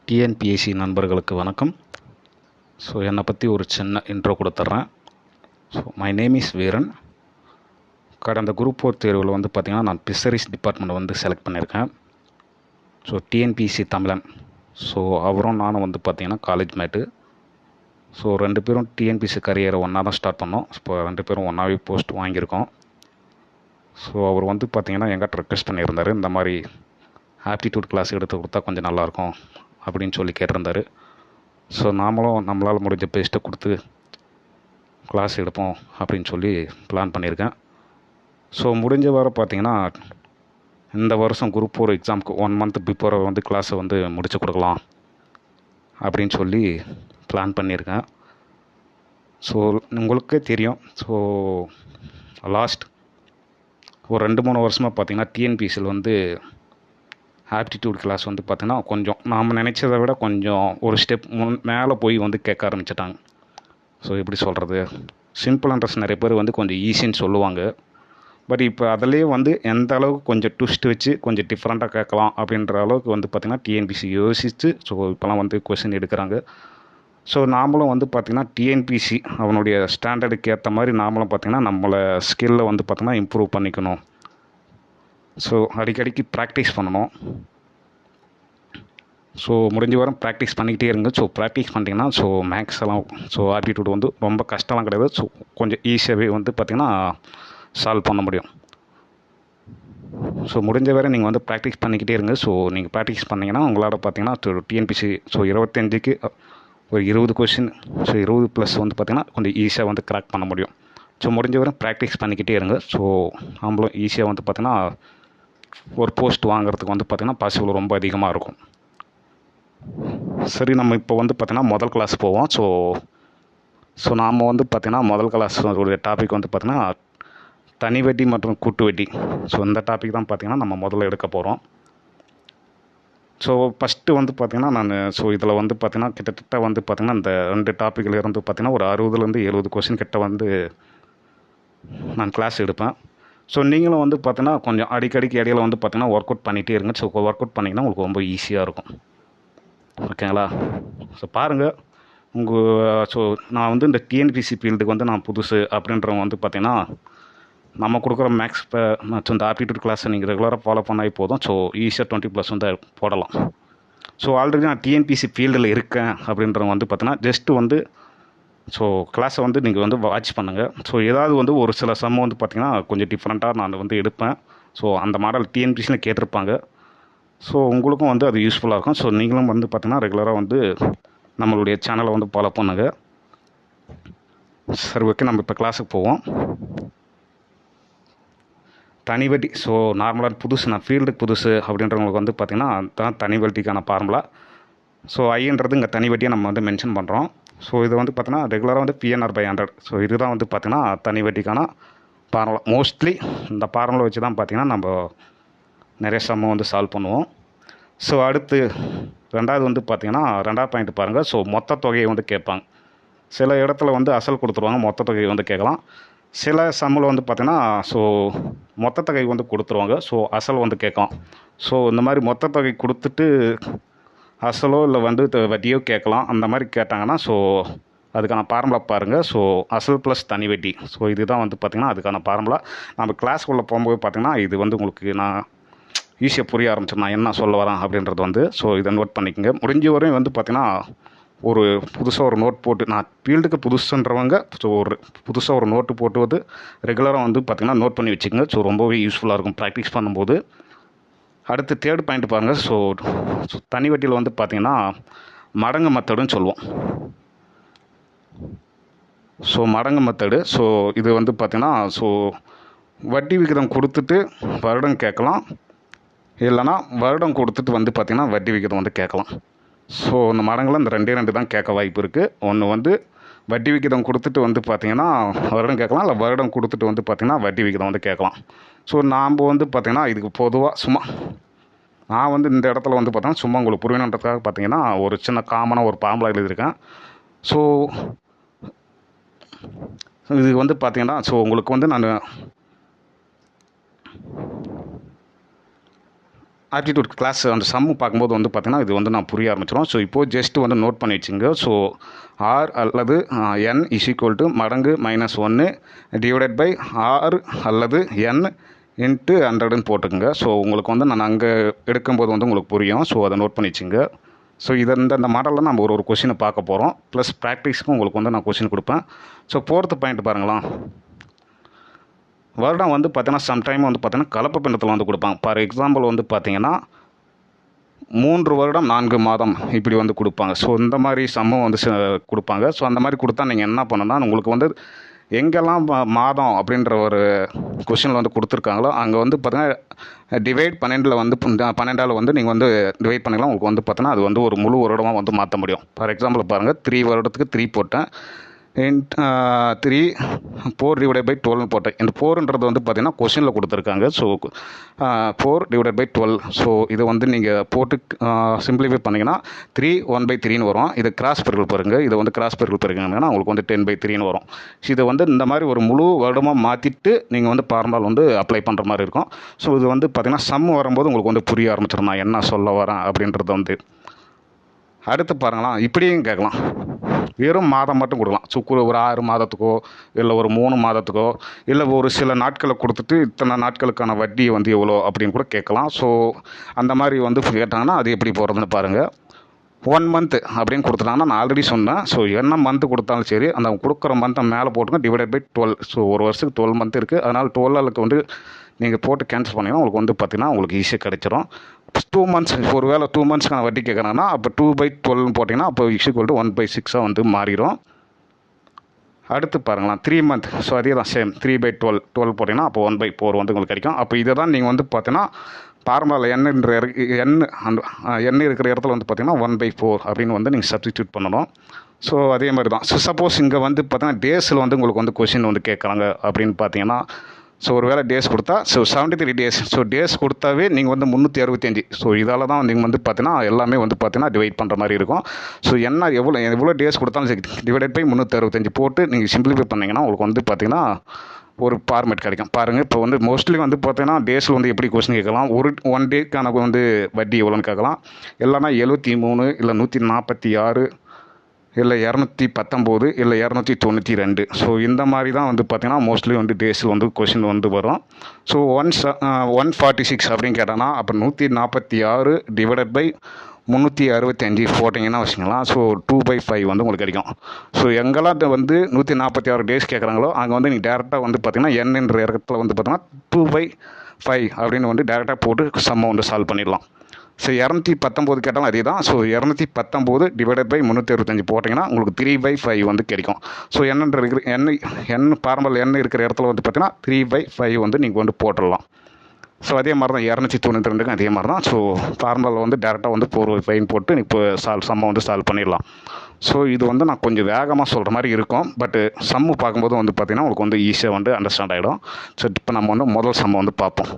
TNPSC நண்பர்களுக்கு வணக்கம். So என்னை பற்றி ஒரு சின்ன இன்ட்ரோ கொடுத்துட்றேன். ஸோ மை நேம் இஸ் வீரன். கடந்த குரூப் 4 தேர்வில் வந்து பார்த்திங்கன்னா நான் ஃபிஷரிஸ் டிபார்ட்மெண்ட்டை வந்து செலக்ட் பண்ணியிருக்கேன். ஸோ டிஎன்பிஎஸ்சி தமிழன். ஸோ அவரும் நானும் வந்து பார்த்திங்கன்னா காலேஜ் மேட்டு. ஸோ 2 பேரும் டிஎன்பிஎஸ்சி கரியரை ஒன்றா தான் ஸ்டார்ட் பண்ணோம். இப்போ 2 பேரும் ஒன்றாவே போஸ்ட் வாங்கியிருக்கோம். ஸோ அவர் வந்து பார்த்திங்கன்னா எங்கிட்ட ரெக்வெஸ்ட் பண்ணியிருந்தார், இந்த மாதிரி ஆப்டிடியூட் கிளாஸ் எடுத்து கொடுத்தா கொஞ்சம் நல்லாயிருக்கும் அப்படின்னு சொல்லி கேட்டிருந்தார். ஸோ நாமளும் நம்மளால் முடிஞ்ச பெஸ்ட்டை கொடுத்து கிளாஸ் எடுப்போம் அப்படின்னு சொல்லி பிளான் பண்ணியிருக்கேன். ஸோ முடிஞ்ச வரை பார்த்திங்கன்னா இந்த வருஷம் குரூப் 4 எக்ஸாமுக்கு 1 மந்த் பிஃபோரை வந்து கிளாஸை வந்து முடிச்சு கொடுக்கலாம் அப்படின்னு சொல்லி பிளான் பண்ணியிருக்கேன். ஸோ உங்களுக்கே தெரியும், ஸோ லாஸ்ட் ஒரு 2-3 வருஷமாக பார்த்திங்கன்னா டிஎன்பிஎஸ்சியில் வந்து ஆப்டிடியூட் கிளாஸ் வந்து பார்த்திங்கன்னா கொஞ்சம் நாம் நினச்சதை விட கொஞ்சம் ஒரு ஸ்டெப் மேலே போய் வந்து கேட்க ஆரம்பிச்சிட்டாங்க. ஸோ எப்படி சொல்கிறது, சிம்பிள் இன்ட்ரெஸ்ட் நிறைய பேர் வந்து கொஞ்சம் ஈஸின்னு சொல்லுவாங்க. பட் இப்போ அதிலே வந்து எந்த அளவுக்கு கொஞ்சம் ட்விஸ்ட் வச்சு கொஞ்சம் டிஃப்ரெண்ட்டாக கேட்கலாம் அப்படின்ற அளவுக்கு வந்து பார்த்திங்கன்னா டிஎன்பிஎஸ்சி யோசித்து ஸோ இப்போலாம் வந்து கொஸ்டின் எடுக்கிறாங்க. ஸோ நாமளும் வந்து பார்த்திங்கன்னா டிஎன்பிஎஸ்சி அவனுடைய ஸ்டாண்டர்டுக்கு ஏற்ற மாதிரி நாமளும் பார்த்திங்கன்னா நம்மளை ஸ்கில்லை வந்து பார்த்திங்கன்னா இம்ப்ரூவ் பண்ணிக்கணும். ஸோ அடிக்கடிக்கு ப்ராக்டிஸ் பண்ணணும். ஸோ முடிஞ்ச வரும் ப்ராக்டிஸ் பண்ணிக்கிட்டே இருங்க. ஸோ ப்ராக்டிஸ் பண்ணிட்டீங்கன்னா ஸோ மேக்ஸ் எல்லாம் ஸோ ஆப்டிடியூட் வந்து ரொம்ப கஷ்டம்லாம் கிடையாது. ஸோ கொஞ்சம் ஈஸியாகவே வந்து பார்த்திங்கன்னா சால்வ் பண்ண முடியும். ஸோ முடிஞ்ச வரை நீங்கள் வந்து ப்ராக்டிஸ் பண்ணிக்கிட்டே இருங்க. ஸோ நீங்கள் ப்ராக்டிஸ் பண்ணிங்கன்னா உங்களால் பார்த்திங்கன்னா டிஎன்பிஎஸ்சி ஸோ 25க்கு ஒரு 20 கொஸ்டின் ஸோ 20+ வந்து பார்த்திங்கன்னா கொஞ்சம் ஈஸியாக வந்து கிராக் பண்ண முடியும். ஸோ முடிஞ்ச வரை ப்ராக்டிஸ் பண்ணிக்கிட்டே இருங்க. ஸோ நம்மளும் ஈஸியாக வந்து பார்த்திங்கன்னா ஒரு போஸ்ட் வாங்குறதுக்கு வந்து பார்த்திங்கன்னா பாசிபிள் ரொம்ப அதிகமாக இருக்கும். சரி, நம்ம இப்போ வந்து பார்த்திங்கன்னா முதல் கிளாஸ் போவோம். ஸோ நாம் வந்து பார்த்திங்கன்னா முதல் கிளாஸ் ஒரு டாபிக் வந்து பார்த்திங்கன்னா தனி வட்டி மற்றும் கூட்டு வட்டி. ஸோ இந்த டாபிக் தான் பார்த்திங்கன்னா நம்ம முதல்ல எடுக்க போகிறோம். ஸோ ஃபஸ்ட்டு வந்து பார்த்திங்கன்னா நான் ஸோ இதில் வந்து பார்த்திங்கன்னா கிட்டத்தட்ட வந்து பார்த்திங்கன்னா இந்த 2 டாப்பிக்கில் இருந்து பார்த்திங்கன்னா ஒரு 60லேருந்து 70 கொஸ்டின் கிட்ட வந்து நான் கிளாஸ் எடுப்பேன். ஸோ நீங்களும் வந்து பார்த்திங்கன்னா கொஞ்சம் அடிக்கடிக்கு இடையில வந்து பார்த்திங்கன்னா ஒர்க் அவுட் பண்ணிகிட்டே இருங்க. ஸோ ஒர்க் அவுட் பண்ணிங்கன்னா உங்களுக்கு ரொம்ப ஈஸியாக இருக்கும். ஓகேங்களா? ஸோ பாருங்கள், ஸோ நான் வந்து இந்த டிஎன்பிஎஸ்சி ஃபீல்டுக்கு வந்து நான் புதுசு அப்படின்றவங்க வந்து பார்த்திங்கன்னா நம்ம கொடுக்குற மேக்ஸ் இந்த ஆப்டிடியூட் கிளாஸை நீங்கள் ரெகுலராக ஃபாலோ பண்ணால் போதும். ஸோ ஈஸியாக 20+ வந்து போடலாம். ஸோ ஆல்ரெடி நான் டிஎன்பிஎஸ்சி ஃபீல்டில் இருக்கேன் அப்படின்றவங்க வந்து பார்த்திங்கன்னா ஜஸ்ட்டு வந்து ஸோ கிளாஸை வந்து நீங்கள் வந்து வாட்ச் பண்ணுங்கள். ஸோ ஏதாவது வந்து ஒரு சில சம் வந்து பார்த்திங்கன்னா கொஞ்சம் டிஃப்ரெண்ட்டாக நான் வந்து எடுப்பேன். ஸோ அந்த மாடல் டிஎன்பிஎஸ்சியில் கேட்டிருப்பாங்க. ஸோ உங்களுக்கும் வந்து அது யூஸ்ஃபுல்லாக இருக்கும். ஸோ நீங்களும் வந்து பார்த்திங்கன்னா ரெகுலராக வந்து நம்மளுடைய சேனலை வந்து ஃபாலோ பண்ணுங்கள். சரி, ஓகே, நம்ம இப்போ கிளாஸுக்கு போவோம். தனி வட்டி. ஸோ நார்மலாக புதுசு, நான் ஃபீல்டுக்கு புதுசு அப்படின்றவங்களுக்கு வந்து பார்த்திங்கன்னா அதுதான் தனி வட்டிக்கான ஃபார்முலா. ஸோ ஐன்றது இங்கே தனி வட்டியை நம்ம வந்து மென்ஷன் பண்ணுறோம். ஸோ இது வந்து பார்த்திங்கன்னா ரெகுலராக வந்து PNR/100. ஸோ இதுதான் வந்து பார்த்திங்கன்னா தனி வட்டிக்கான ஃபார்முலா. மோஸ்ட்லி இந்த ஃபார்முலா வச்சு தான் பார்த்திங்கன்னா நம்ம நிறைய சம்ம வந்து சால்வ் பண்ணுவோம். ஸோ அடுத்து 2வது வந்து பார்த்திங்கன்னா 2வது பாயிண்ட் பாருங்கள். ஸோ மொத்த தொகையை வந்து கேட்பாங்க. சில இடத்துல வந்து அசல் கொடுத்துருவாங்க, மொத்த தொகையை வந்து கேட்கலாம். சில சம்மில் வந்து பார்த்திங்கன்னா ஸோ மொத்த தொகை வந்து கொடுத்துருவாங்க, ஸோ அசல் வந்து கேட்கலாம். ஸோ இந்த மாதிரி மொத்த தொகை கொடுத்துட்டு அசலோ இல்லை வந்து வட்டியோ கேட்கலாம். அந்த மாதிரி கேட்டாங்கன்னா ஸோ அதுக்கான ஃபார்முலா பாருங்கள். ஸோ அசல் ப்ளஸ் தனி வட்டி. ஸோ இதுதான் வந்து பார்த்திங்கன்னா அதுக்கான ஃபார்முலா. நம்ம கிளாஸ்க்குள்ளே போகும்போது பார்த்திங்கன்னா இது வந்து உங்களுக்கு நான் ஈஸியாக புரிய ஆரம்பிச்சிடும் நான் என்ன சொல்ல வரேன் அப்படின்றது வந்து. ஸோ இதை நோட் பண்ணிக்கோங்க. முடிஞ்ச வரையும் வந்து பார்த்திங்கன்னா ஒரு புதுசாக ஒரு நோட் போட்டு, நான் ஃபீல்டுக்கு புதுசுன்றவங்க ஸோ ஒரு புதுசாக ஒரு நோட்டு போட்டு வந்து ரெகுலராக வந்து பார்த்திங்கன்னா நோட் பண்ணி வச்சுக்கோங்க. ஸோ ரொம்பவே யூஸ்ஃபுல்லாக இருக்கும் ப்ராக்டிஸ் பண்ணும்போது. அடுத்து 3rd பாயிண்ட் பாருங்கள். ஸோ தனி வட்டியில் வந்து பார்த்திங்கன்னா மடங்கு மெத்தடுன்னு சொல்லுவோம். ஸோ மடங்கு மெத்தடு. ஸோ இது வந்து பார்த்திங்கன்னா ஸோ வட்டி விகிதம் கொடுத்துட்டு வருடம் கேட்கலாம், இல்லைனா வருடம் கொடுத்துட்டு வந்து பார்த்திங்கன்னா வட்டி விகிதம் வந்து கேட்கலாம். ஸோ இந்த மடங்கில் இந்த 2 தான் கேட்க வாய்ப்பு இருக்குது. ஒன்று வந்து வட்டி விகிதம் கொடுத்துட்டு வந்து பார்த்திங்கன்னா வருடம் கேட்கலாம், இல்லை வருடம் கொடுத்துட்டு வந்து பார்த்திங்கன்னா வட்டி விகிதம் வந்து கேட்கலாம். ஸோ நாம் வந்து பார்த்திங்கன்னா இதுக்கு பொதுவாக சும்மா நான் வந்து இந்த இடத்துல வந்து பார்த்தீங்கன்னா சும்மா உங்களுக்கு புரியணுன்றதுக்காக பார்த்திங்கன்னா ஒரு சின்ன காமனாக ஒரு ஃபார்முலா எழுதியிருக்கேன். ஸோ இது வந்து பார்த்திங்கன்னா ஸோ உங்களுக்கு வந்து நான் ஆப்டிடியூட் கிளாஸ் அந்த சம்மு பார்க்கும்போது வந்து பார்த்தீங்கன்னா இது வந்து நான் புரிய ஆரம்பிச்சிடும். ஸோ இப்போது ஜஸ்ட் வந்து நோட் பண்ணி வச்சுங்க. ஸோ ஆர் அல்லது என் இஸ் ஈக்குவல் டு மடங்கு -1 டிவைடட் பை ஆர் அல்லது என் இன்ட்டு 100ன்னு போட்டுக்குங்க. ஸோ உங்களுக்கு வந்து நான் அங்கே எடுக்கும்போது வந்து உங்களுக்கு புரியும். ஸோ அதை நோட் பண்ணி வச்சுங்க. ஸோ இந்த மாடலில் நம்ம ஒரு கொஷினை பார்க்க போகிறோம். ப்ளஸ் ப்ராக்டிஸ்க்கும் உங்களுக்கு வந்து நான் கொஷின் கொடுப்பேன். ஸோ 4th பாயிண்ட் பாருங்களேன். வருடம் வந்து பார்த்தீங்கன்னா சம்டைம் வந்து பார்த்தீங்கன்னா கலப்பு பின்னத்தில் வந்து கொடுப்பாங்க. ஃபார் எக்ஸாம்பிள் வந்து பார்த்தீங்கன்னா 3 வருடம் 4 மாதம் இப்படி வந்து கொடுப்பாங்க. ஸோ இந்த மாதிரி சம்மம் வந்து கொடுப்பாங்க. ஸோ அந்த மாதிரி கொடுத்தா நீங்கள் என்ன பண்ணணும்னா உங்களுக்கு வந்து எங்கெல்லாம் மாதம் அப்படின்ற ஒரு கொஷினில் வந்து கொடுத்துருக்காங்களோ அங்கே வந்து பார்த்தீங்கன்னா டிவைட் 12 வந்து 12ஆல் வந்து நீங்கள் வந்து டிவைட் பண்ணிக்கலாம். உங்களுக்கு வந்து பார்த்தீங்கன்னா அது வந்து ஒரு முழு வருடமாக வந்து மாற்ற முடியும். ஃபார் எக்ஸாம்பிள் பாருங்கள், 3 வருடத்துக்கு 3 போட்டேன். 3 4 டிவைடட் பை 12 போட்டேன். இந்த 4ன்றது வந்து பார்த்தீங்கன்னா கொஷினில் கொடுத்துருக்காங்க. So 4 divided by 12. ஸோ இதை வந்து நீங்கள் போட்டு சிம்பிளிஃபை பண்ணிங்கன்னா 3 1/3ன்னு வரும். இதை கிராஸ் பெருக்கல் பாருங்கள். இதை வந்து கிராஸ் பெருக்கல் பாருங்கன்னா உங்களுக்கு வந்து 10/3ன்னு வரும். ஸோ இதை வந்து இந்த மாதிரி ஒரு முழு வருடமாக மாற்றிட்டு நீங்கள் வந்து ஃபார்முலா வந்து அப்ளை பண்ணுற மாதிரி இருக்கும். ஸோ இது வந்து பார்த்தீங்கன்னா சம் வரும்போது உங்களுக்கு வந்து புரிய ஆரம்பிச்சிடும் நான் என்ன சொல்ல வரேன் அப்படின்றது வந்து. அடுத்து பாருங்களா, இப்படியும் கேட்கலாம். வெறும் மாதம் மட்டும் கொடுக்கலாம். ஸோ ஒரு 6 மாதத்துக்கோ இல்லை ஒரு 3 மாதத்துக்கோ இல்லை ஒரு சில நாட்களை கொடுத்துட்டு இத்தனை நாட்களுக்கான வட்டியை வந்து எவ்வளோ அப்படின்னு கூட கேட்கலாம். ஸோ அந்த மாதிரி வந்து கேட்டாங்கன்னா அது எப்படி போகிறதுன்னு பாருங்கள். 1 மந்த் அப்படின்னு கொடுத்துட்டாங்கன்னா நான் ஆல்ரெடி சொன்னேன். ஸோ என்ன மந்த்து கொடுத்தாலும் சரி அந்த கொடுக்குற மந்த்தை மேலே போட்டுங்க டிவைடட் பை 12. ஸோ ஒரு வருஷத்துக்கு 12 மந்த் இருக்குது. அதனால் 12க்கு வந்து நீங்கள் போட்டு கேன்சல் பண்ணிங்கன்னா உங்களுக்கு வந்து பார்த்தீங்கன்னா உங்களுக்கு ஈஸியாக கிடைச்சிரும். 2 மந்த்ஸ் ஒரு வேளை 2 மந்த்ஸ்க்கான வட்டி கேட்குறாங்கன்னா அப்போ 2/12 போட்டிங்கன்னா அப்போ = 1/6 வந்து மாறிடும். அடுத்து பாருங்களேன், 3 மந்த். ஸோ அதே தான் சேம் 3/12 போட்டிங்கன்னா அப்போ 1/4 வந்து உங்களுக்கு கிடைக்கும். அப்போ இதை தான் நீங்கள் வந்து பார்த்தீங்கன்னா ஃபார்முலாவில் எண் இருக்கிற இடத்துல வந்து பார்த்தீங்கன்னா 1/4 அப்படின்னு வந்து நீங்கள் சப்ஸ்டிடியூட் பண்ணணும். ஸோ அதே மாதிரி தான். ஸோ சப்போஸ் இங்கே வந்து பார்த்தீங்கன்னா டேஸில் வந்து உங்களுக்கு வந்து கொஷின் வந்து கேட்குறாங்க அப்படின்னு பார்த்தீங்கன்னா ஸோ ஒரு வேளை டேஸ் கொடுத்தா 73 டேஸ். ஸோ டேஸ் கொடுத்தாவே நீங்கள் வந்து 365. ஸோ இதால் தான் நீங்கள் வந்து பார்த்தீங்கன்னா எல்லாமே வந்து பார்த்தீங்கன்னா டிவைட் பண்ணுற மாதிரி இருக்கும். ஸோ என்ன எவ்வளோ டேஸ் கொடுத்தாலும் சரி டிவைடட் பை 365 போட்டு நீங்கள் சிம்பிளிஃபை பண்ணிங்கன்னா உங்களுக்கு வந்து பார்த்தீங்கன்னா ஒரு ஃபார்மேட் கிடைக்கும். பாருங்கள், இப்போ வந்து மோஸ்ட்லி வந்து பார்த்தீங்கன்னா டேஸில் வந்து எப்படி கொஸ்டின் கேட்கலாம், ஒன் டேக்கான வந்து வட்டி எவ்வளோன்னு கேட்கலாம். இல்லைனா 73 இல்லை 146 இல்லை 219 இல்லை 292. ஸோ இந்த மாதிரி தான் வந்து பார்த்தீங்கன்னா மோஸ்ட்லி வந்து டேஸில் வந்து கொஷின் வந்து வரும். ஸோ 146 அப்படின்னு கேட்டாங்கன்னா அப்போ 146 டிவைடட் பை 365 போட்டிங்கன்னா வச்சுக்கலாம். ஸோ 2/5 வந்து உங்களுக்கு கிடைக்கும். ஸோ எங்கெல்லாம் வந்து 146 டேஸ் கேட்குறாங்களோ அங்கே வந்து நீங்கள் டேரெக்டாக வந்து பார்த்தீங்கன்னா என்ற இடத்துல வந்து பார்த்தீங்கன்னா 2/5 அப்படின்னு வந்து டேரெக்டாக போட்டு சம்மை வந்து சால்வ் பண்ணிடலாம். ஸோ 219 கேட்டாலும் அதே தான். ஸோ 219 டிவைடட் பை 365 போட்டிங்கன்னா உங்களுக்கு 3/5 வந்து கிடைக்கும். ஸோ என் ஃபார்முலா இருக்கிற இடத்துல வந்து பார்த்தீங்கன்னா 3/5 வந்து நீங்கள் வந்து போட்டுடலாம். ஸோ அதே மாதிரி தான் 292க்கும் அதே மாதிரி தான். ஸோ ஃபார்முலாவில் வந்து டேரெக்டாக வந்து 4/5 போட்டு இப்போ சம்மை வந்து சால்வ் பண்ணிடலாம். ஸோ இது வந்து நான் கொஞ்சம் வேகமாக சொல்கிற மாதிரி இருக்கும். பட்டு சம்மு பார்க்கும்போது வந்து பார்த்திங்கன்னா உங்களுக்கு வந்து ஈஸியாக வந்து அண்டர்ஸ்டாண்ட் ஆகிடும். ஸோ இப்போ நம்ம வந்து முதல் சம்மை வந்து பார்ப்போம்.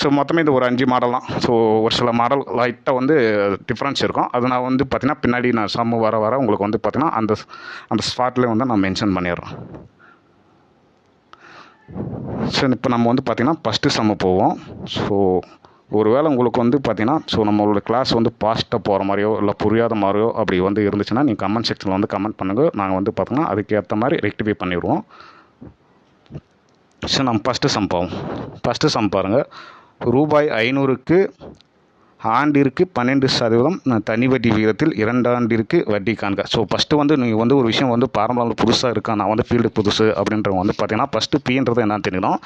ஸோ மொத்தமே இது ஒரு 5 மாடல் தான். ஸோ ஒரு சில மாடல் லைட்டாக வந்து டிஃப்ரென்ஸ் இருக்கும். அது நான் வந்து பார்த்திங்கன்னா பின்னாடி நான் சம்மு வர உங்களுக்கு வந்து பார்த்திங்கன்னா அந்த ஸ்பாட்லேயே வந்து நான் மென்ஷன் பண்ணிடுறேன். ஸோ இப்போ நம்ம வந்து பார்த்திங்கன்னா ஃபஸ்ட்டு சம்மு போவோம். ஸோ ஒரு வேளை உங்களுக்கு வந்து பார்த்திங்கன்னா ஸோ நம்மளோட கிளாஸ் வந்து ஃபாஸ்ட்டாக போகிற மாதிரியோ இல்லை புரியாத மாதிரியோ அப்படி வந்து இருந்துச்சுன்னா நீங்கள் கமெண்ட் செக்ஷனில் வந்து கமெண்ட் பண்ணுங்கள். நாங்கள் வந்து பார்த்திங்கன்னா அதுக்கேற்ற மாதிரி ரெக்டிஃபை பண்ணிடுவோம். ஸோ நம்ம ஃபஸ்ட்டு சம் போவோம். ஃபஸ்ட்டு சம் பாருங்கள். ரூபாய் 500க்கு ஆண்டிற்கு 12% தனி வட்டி விகிதத்தில் 2 ஆண்டிற்கு வட்டி காண்க. ஸோ ஃபஸ்ட்டு வந்து நீங்கள் வந்து ஒரு விஷயம் வந்து ஃபார்முலாவில் புதுசாக இருக்கா, நான் வந்து ஃபீல்டு புதுசு அப்படின்றவங்க வந்து பார்த்தீங்கன்னா ஃபஸ்ட்டு பின்றது என்னன்னு தெரியும்.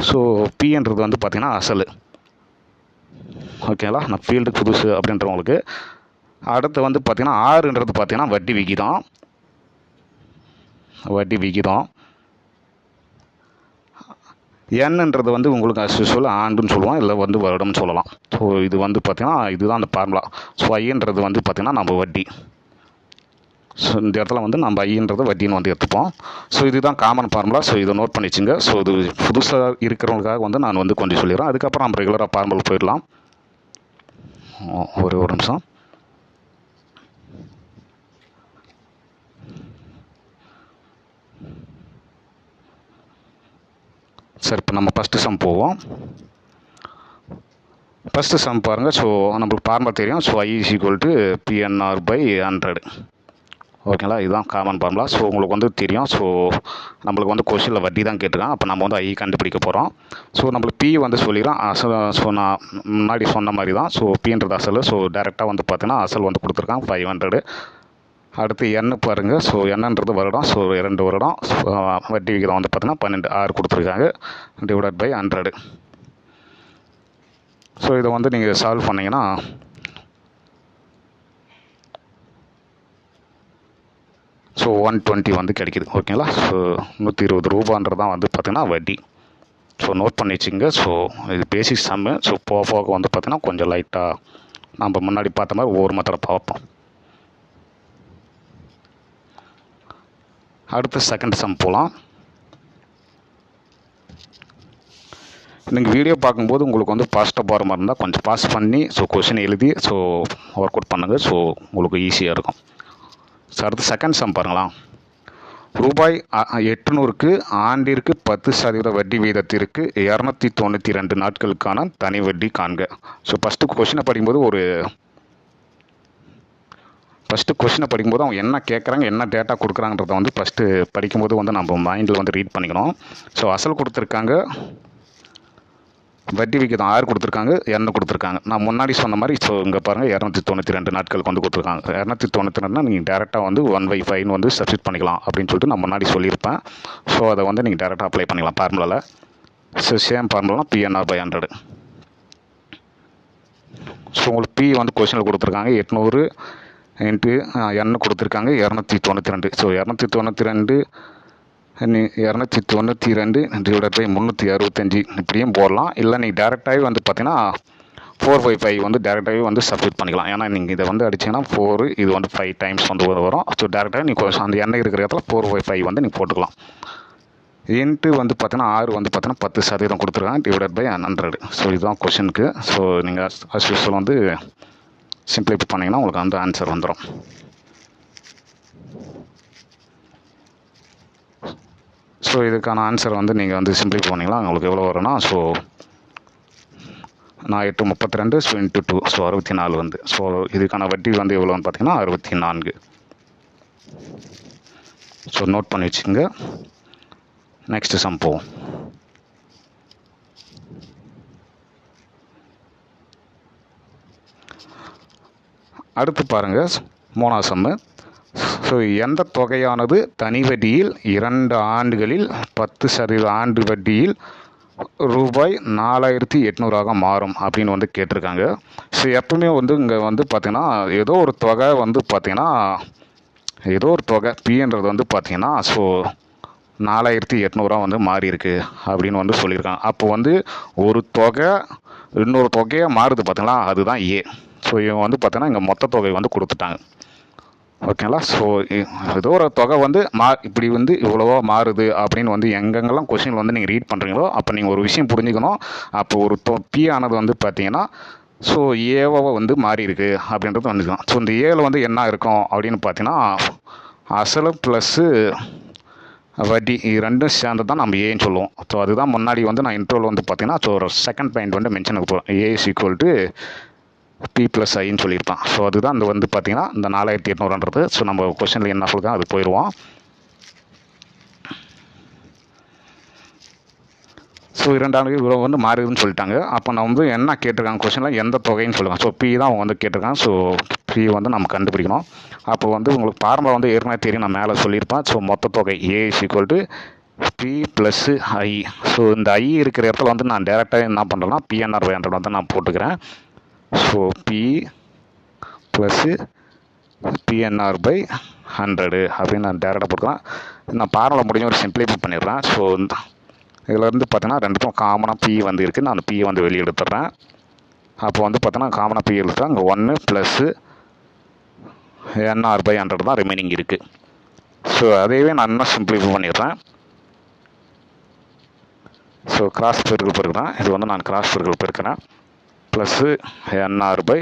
ஸோ பின்றது வந்து பார்த்திங்கன்னா அசல். ஓகேங்களா, நான் ஃபீல்டு புதுசு அப்படின்றவங்களுக்கு. அடுத்து வந்து பார்த்திங்கன்னா ஆறுன்றது பார்த்திங்கன்னா வட்டி விகிதம். என்னன்றது வந்து உங்களுக்கு அஸ்யூஸ்வல் ஆண்டுன்னு சொல்லுவோம், இல்லை வந்து வருடம்னு சொல்லலாம். ஸோ இது வந்து பார்த்திங்கன்னா இதுதான் அந்த ஃபார்முலா. ஸோ ஐன்றது வந்து பார்த்திங்கன்னா நம்ம வட்டி. ஸோ இந்த இடத்துல வந்து நம்ம ஐன்றது வட்டின்னு வந்து எடுத்துப்போம். ஸோ இதுதான் காமன் ஃபார்முலா. ஸோ இதை நோட் பண்ணி வச்சுங்க. ஸோ இது புதுசாக இருக்கிறவங்களுக்காக வந்து நான் வந்து கொஞ்சம் சொல்லிடுறேன். அதுக்கப்புறம் நம்ம ரெகுலராக ஃபார்முலா போயிடலாம். ஒரு நிமிஷம். சரி, இப்போ நம்ம ஃபஸ்ட்டு சம் போவோம். ஃபஸ்ட்டு சம் பாருங்கள். ஸோ நம்மளுக்கு ஃபார்முலா தெரியும். So I is equal to PNR/100. ஓகேங்களா, இதுதான் காமன் ஃபார்முலா. ஸோ உங்களுக்கு வந்து தெரியும். ஸோ நம்மளுக்கு வந்து கொஸ்டினில் வட்டி தான் கேட்டிருக்கான். அப்போ நம்ம வந்து I கண்டுபிடிக்க போகிறோம். ஸோ நம்மளுக்கு P வந்து சொல்லிடுறோம் அசல். ஸோ நான் முன்னாடி சொன்ன மாதிரி தான். ஸோ Pன்றது அசல். ஸோ டேரெக்டாக வந்து பார்த்தீங்கன்னா அசல் வந்து கொடுத்துருக்கான் 500. அடுத்து N பாருங்கள். ஸோ என்னன்றது வருடம். ஸோ 2 வருடம். வட்டி விகிதம் வந்து பார்த்தீங்கன்னா 12 6 கொடுத்துருக்காங்க டிவைடட் பை 100. ஸோ இதை வந்து நீங்கள் சால்வ் பண்ணிங்கன்னா ஸோ 120 வந்து கிடைக்கிது. ஓகேங்களா, ஸோ 120 ரூபான்றது தான் வந்து பார்த்திங்கன்னா வட்டி. ஸோ நோட் பண்ணி வச்சுங்க. ஸோ இது பேசிக் சம்மு. ஸோ போக போக வந்து பார்த்திங்கன்னா கொஞ்சம் லைட்டாக நம்ம முன்னாடி பார்த்த மாதிரி ஒவ்வொரு மெத்தடை பார்ப்போம். அடுத்து செகண்ட் சம் போகலாம். நீங்கள் வீடியோ பார்க்கும்போது உங்களுக்கு வந்து பாஸ்ட்டாக போகிற மாதிரி இருந்தால் கொஞ்சம் பாஸ் பண்ணி ஸோ கொஷின் எழுதி ஸோ ஒர்க் அவுட் பண்ணுங்கள். ஸோ உங்களுக்கு ஈஸியாக இருக்கும். ஸோ அடுத்து செகண்ட் சம் பாருங்களாம். ரூபாய் 800க்கு ஆண்டிற்கு 10% வட்டி வீதத்திற்கு 292 நாட்களுக்கான தனி வட்டி காண்க. ஸோ ஃபஸ்ட்டு கொஷினை படிக்கும்போது அவங்க என்ன கேட்குறாங்க, என்ன டேட்டா கொடுக்குறாங்கன்றத வந்து ஃபஸ்ட்டு படிக்கும்போது வந்து நம்ம மைண்டில் வந்து ரீட் பண்ணிக்கணும். ஸோ அசல் கொடுத்துருக்காங்க, வட்டி விகிதம் 6 கொடுத்துருக்காங்க, 2 கொடுத்துருக்காங்க. நான் முன்னாடி சொன்ன மாதிரி ஸோ இங்கே பாருங்கள் 292 நாட்களுக்கு வந்து கொடுத்துருக்காங்க. 292 நீங்கள் டேரெக்டாக வந்து 1/5 வந்து சப்ஸ்டிட் பண்ணிக்கலாம் அப்படின்னு சொல்லிட்டு நான் முன்னாடி சொல்லியிருப்பேன். ஸோ அதை வந்து நீங்கள் டேரெக்டாக அப்ளை பண்ணிக்கலாம் ஃபார்முலாவில். So same formula PNR/100. So உங்களுக்கு P வந்து கொஸ்டினில் கொடுத்துருக்காங்க 800 இன்ட்டு N கொடுத்துருக்காங்க 292. ஸோ 292 டிவைடட் பை 365 இப்படியும் போடலாம். இல்லை நீங்கள் டேரெக்டாகவே வந்து பார்த்தீங்கன்னா 4/5 வந்து டேரெக்டாகவே வந்து சப்ஸ்டிட் பண்ணிக்கலாம். ஏன்னா நீங்கள் இதை வந்து அடிச்சிங்கன்னா 4 இது வந்து 5 டைம்ஸ் வந்து வரும். ஸோ டேரெக்டாகவே நீங்கள் அந்த எண்ணெய் இருக்கிற இடத்துல 4/5 வந்து நீங்கள் போட்டுக்கலாம். இன்ட்டு வந்து பார்த்தீங்கன்னா 6 வந்து பார்த்தீங்கன்னா 10% கொடுத்துருக்காங்க டிவைடட் பை 100. ஸோ இதுதான் கொஷனுக்கு. ஸோ நீங்கள் அஸ் யூஸ்வல் வந்து சிம்பிளிஃபை பண்ணிங்கன்னா உங்களுக்கு வந்து ஆன்சர் வந்துடும். ஸோ இதுக்கான ஆன்சர் வந்து நீங்கள் வந்து சிம்பிளிஃபை பண்ணிங்களா உங்களுக்கு எவ்வளோ வரும்னா ஸோ 832 ஸோ இன்ட்டு 2 ஸோ 64 வந்து. ஸோ இதுக்கான வட்டி வந்து எவ்வளோன்னு பார்த்தீங்கன்னா 64. ஸோ நோட் பண்ணி வச்சுங்க. நெக்ஸ்ட்டு சம் போவோம். அடுத்து பாருங்கள் 3ஆவது சம்மு. ஸோ எந்த தொகையானது தனி வட்டியில் 2 ஆண்டுகளில் 10% ஆண்டு வட்டியில் ரூபாய் 4800 மாறும் அப்படின்னு வந்து கேட்டிருக்காங்க. ஸோ எப்பவுமே வந்து இங்கே வந்து பார்த்திங்கன்னா ஏதோ ஒரு தொகை வந்து பார்த்திங்கன்னா Pன்றது வந்து பார்த்திங்கன்னா ஸோ 4800 வந்து மாறி இருக்கு அப்படின்னு வந்து சொல்லியிருக்காங்க. அப்போ வந்து ஒரு தொகை இன்னொரு தொகையாக மாறுது பார்த்திங்களா, அதுதான் A. ஸோ இவங்க வந்து பார்த்தீங்கன்னா இங்கே மொத்த தொகை வந்து கொடுத்துட்டாங்க. ஓகேங்களா, ஸோ ஏதோ ஒரு தொகை வந்து இப்படி வந்து இவ்வளவோ மாறுது அப்படின்னு வந்து எங்கெங்கெல்லாம் கொஸ்டின் வந்து நீங்கள் ரீட் பண்ணுறீங்களோ அப்போ நீங்கள் ஒரு விஷயம் புரிஞ்சுக்கணும். அப்போ ஒரு P ஆனது வந்து பார்த்தீங்கன்னா ஸோ ஏவோ வந்து மாறி இருக்குது அப்படின்றது வந்துக்கலாம். ஸோ இந்த ஏவில் வந்து என்ன இருக்கும் அப்படின்னு பார்த்தீங்கன்னா அசல் ப்ளஸ்ஸு வட்டி இது ரெண்டும் சேர்ந்து தான் நம்ம ஏன்னு சொல்லுவோம். ஸோ அதுதான் முன்னாடி வந்து நான் இன்ட்ரோவில் வந்து பார்த்தீங்கன்னா ஸோ ஒரு செகண்ட் பாயிண்ட் வந்து மென்ஷன் பண்ண போகிறோம். A is equal to P+I சொல்லியிருப்பான். ஸோ அதுதான் இந்த வந்து பார்த்தீங்கன்னா இந்த 4800ன்றது. ஸோ நம்ம கொஸ்டினில் என்ன சொல்லுங்க அது போயிடுவோம். ஸோ 2 ஆண்டுகள் இவ்வளோ வந்து மாறுதுன்னு சொல்லிட்டாங்க. அப்போ நான் வந்து என்ன கேட்டிருக்காங்க கொஸ்டினில் எந்த தொகைன்னு சொல்லுவாங்க. ஸோ P தான் அவங்க வந்து கேட்டிருக்காங்க. ஸோ P வந்து நம்ம கண்டுபிடிக்கணும். அப்போ வந்து உங்களுக்கு ஃபார்முலா வந்து ஏற்கனவே தெரியும், நான் மேலே சொல்லியிருப்பேன். ஸோ மொத்த தொகை A is equal to P+I. So இந்த I இருக்கிற இடத்துல வந்து நான் டேரெக்டாக என்ன பண்ணுறேன்னா PNR/100 வந்து நான் போட்டுக்கிறேன். ஸோ P + PNR/100 அப்படின்னு நான் டேரெக்டாக போட்டுக்கிறேன். நான் ஃபார்முலா முடிஞ்ச ஒரு சிம்பிளிஃபை பண்ணிடுறேன். ஸோ இதிலேருந்து பார்த்தீங்கன்னா ரெண்டுக்கும் காமனாக P வந்து இருக்குது. நான் P வந்து வெளியே எடுத்துடுறேன். அப்போ வந்து பார்த்தோன்னா காமனாக P எடுத்துகிறேன். அங்கே 1 + NR/100 தான் ரிமைனிங் இருக்குது. ஸோ அதையவே நான் இன்னும் சிம்பிளிஃபை பண்ணிடுறேன். ஸோ கிராஸ் பெருக்கல் பெருக்கிறேன். இது வந்து நான் கிராஸ் பெருக்கல் பெருக்கிறேன். ப்ளஸ்ஸு NR/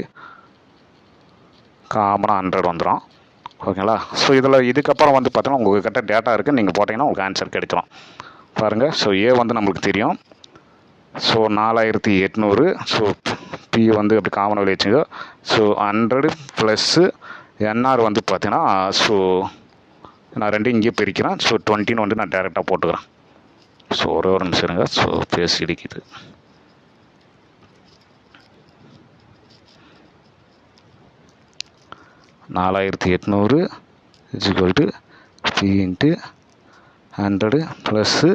காமனாக 100 வந்துடும். ஓகேங்களா, ஸோ இதுக்கப்புறம் வந்து பார்த்தோன்னா உங்கள்கிட்ட டேட்டா இருக்குது, நீங்கள் போட்டிங்கன்னா உங்களுக்கு ஆன்சர் கிடைச்சிடும். பாருங்கள், ஸோ A வந்து நம்மளுக்கு தெரியும். ஸோ 4800. ஸோ P பி வந்து அப்படி காமன் வெளியே வச்சுங்க. ஸோ 100 ப்ளஸ்ஸு என்ஆர் வந்து பார்த்தீங்கன்னா ஸோ நான் ரெண்டும் இங்கேயே பிரிக்கிறேன். ஸோ 20ன்னு வந்து நான் டேரெக்டாக போட்டுக்கிறேன். ஸோ ஒரு நிமிஷம் இருங்க. ஸோ பேசி இடிக்குது. $4800 = P × 100 ப்ளஸ்ஸு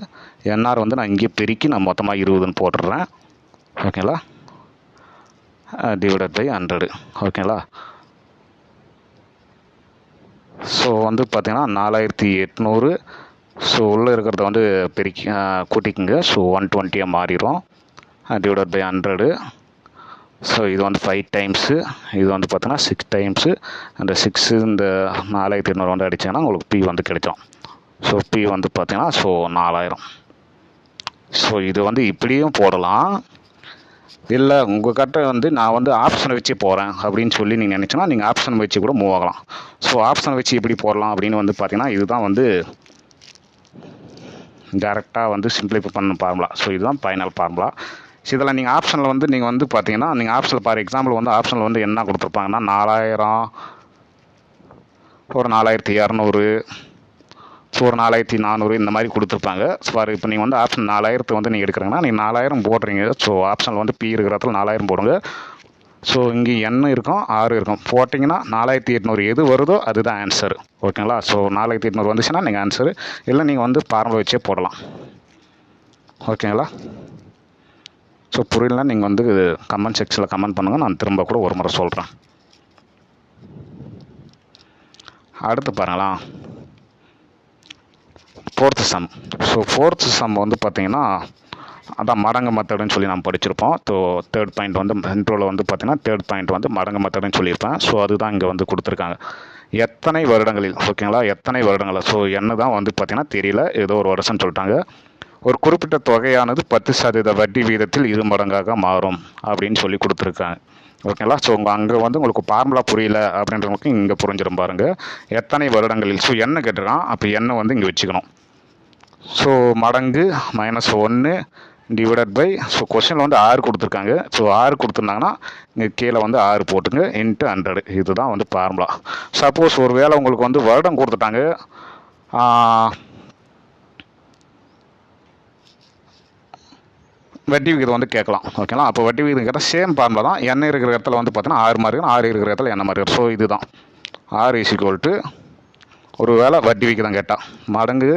என்ஆர் வந்து நான் இங்கே பெருக்கி நான் மொத்தமாக 20ன்னு போட்டுடுறேன். ஓகேங்களா, /100. ஓகேங்களா, ஸோ வந்து பார்த்தீங்கன்னா 4800 ஸோ உள்ளே இருக்கிறத வந்து பெருக்கி கூட்டிக்குங்க. ஸோ 120 மாறிடும். /100. ஸோ இது வந்து 5 டைம்ஸு, இது வந்து பார்த்தீங்கன்னா 6 டைம்ஸு. அந்த 6 இந்த 4800 வந்து அடிச்சிங்கன்னா உங்களுக்கு பி வந்து கிடைக்கும். ஸோ பி வந்து பார்த்தீங்கன்னா ஸோ 4000. ஸோ இது வந்து இப்படியும் போடலாம். இல்லை உங்கள் கிட்ட வந்து நான் வந்து ஆப்ஷனை வச்சு போகிறேன் அப்படின்னு சொல்லி நீங்கள் நினச்சினா நீங்கள் ஆப்ஷன் வச்சு கூட மூவ் ஆகலாம். ஸோ ஆப்ஷன் வச்சு எப்படி போடலாம் அப்படின்னு வந்து பார்த்தீங்கன்னா இதுதான் வந்து டேரெக்டாக வந்து சிம்பிளிஃபை பண்ண ஃபார்முலா. ஸோ இதுதான் ஃபைனல் ஃபார்முலா. இதில் நீங்கள் ஆப்ஷனில் வந்து நீங்கள் வந்து பார்த்தீங்கன்னா நீங்கள் ஆப்ஷனில் ஃபார் எக்ஸாம்பிள் வந்து ஆப்ஷனில் வந்து என்ன கொடுத்துருப்பாங்கன்னா 4000, ஒரு 4200, ஸோ ஒரு 4400 இந்த மாதிரி கொடுத்துருப்பாங்க. ஃபார் இப்போ நீங்கள் வந்து ஆப்ஷன் 4000 வந்து நீங்கள் எடுக்கிறீங்கன்னா நீங்கள் 4000 போடுறீங்க. ஸோ ஆப்ஷனில் வந்து பி இருக்கிற இடத்துல 4000 போடுங்க. ஸோ இங்கே என் இருக்கும், 6 இருக்கும். போட்டிங்கன்னா 4800 எது வருதோ அதுதான் ஆன்சர். ஓகேங்களா, ஸோ 4800 வந்துச்சுன்னா நீங்கள் ஆன்சரு. இல்லை நீங்கள் வந்து ஃபார்முலா வச்சே போடலாம். ஓகேங்களா, ஸோ புரியலன்னா நீங்கள் வந்து கமெண்ட் செக்ஷனில் கமெண்ட் பண்ணுங்கள். நான் திரும்ப கூட ஒரு முறை சொல்கிறேன். அடுத்து பாருங்களா, 4th some. So 4th some வந்து பார்த்தீங்கன்னா அதான் மடங்கு மெத்தடுன்னு சொல்லி நம்ம படிச்சிருப்போம். ஸோ 3rd பாயிண்ட் வந்து இன்ட்ரோவில் வந்து பார்த்தீங்கன்னா 3rd பாயிண்ட் வந்து மடங்கு மெத்தடுன்னு சொல்லியிருப்பேன். ஸோ அதுதான் இங்கே வந்து கொடுத்துருக்காங்க. எத்தனை வருடங்களில், ஓகேங்களா, எத்தனை வருடங்களில், ஸோ என்ன தான் வந்து பார்த்தீங்கன்னா தெரியல, ஏதோ ஒரு வருஷம்னு சொல்லிட்டாங்க. ஒரு குறிப்பிட்ட தொகையானது 10% வட்டி வீதத்தில் 2 மடங்காக மாறும் அப்படின்னு சொல்லி கொடுத்துருக்காங்க. ஓகேங்களா, ஸோ அங்கே வந்து உங்களுக்கு ஃபார்முலா புரியல அப்படின்றவங்களுக்கு இங்கே புரிஞ்சிடும் பாருங்கள். எத்தனை வருடங்களில், ஸோ என்ன கேட்டிருக்கான், அப்போ என்ன வந்து இங்கே வச்சுக்கணும். ஸோ மடங்கு -1 டிவைடட் பை, ஸோ கொஸ்டினில் வந்து 6 கொடுத்துருக்காங்க. ஸோ 6 கொடுத்துருந்தாங்கன்னா இங்கே கீழே வந்து 6 போட்டுங்க × 100. இதுதான் வந்து ஃபார்முலா. சப்போஸ் ஒரு வேளை உங்களுக்கு வந்து வருடம் கொடுத்துட்டாங்க, வட்டி விகிதம் வந்து கேட்கலாம். ஓகேங்களா, அப்போ வட்டி விகிதம் கேட்டால் சேம் ஃபார்முலா தான். என்ன இருக்கிற இடத்துல வந்து பார்த்தீங்கன்னா 6 மார்க், 6 இருக்கிற இடத்துல என்ன மார்க். ஸோ இதுதான் R = ஒரு வேளை வட்டி விகிதம் கேட்டால் மடங்கு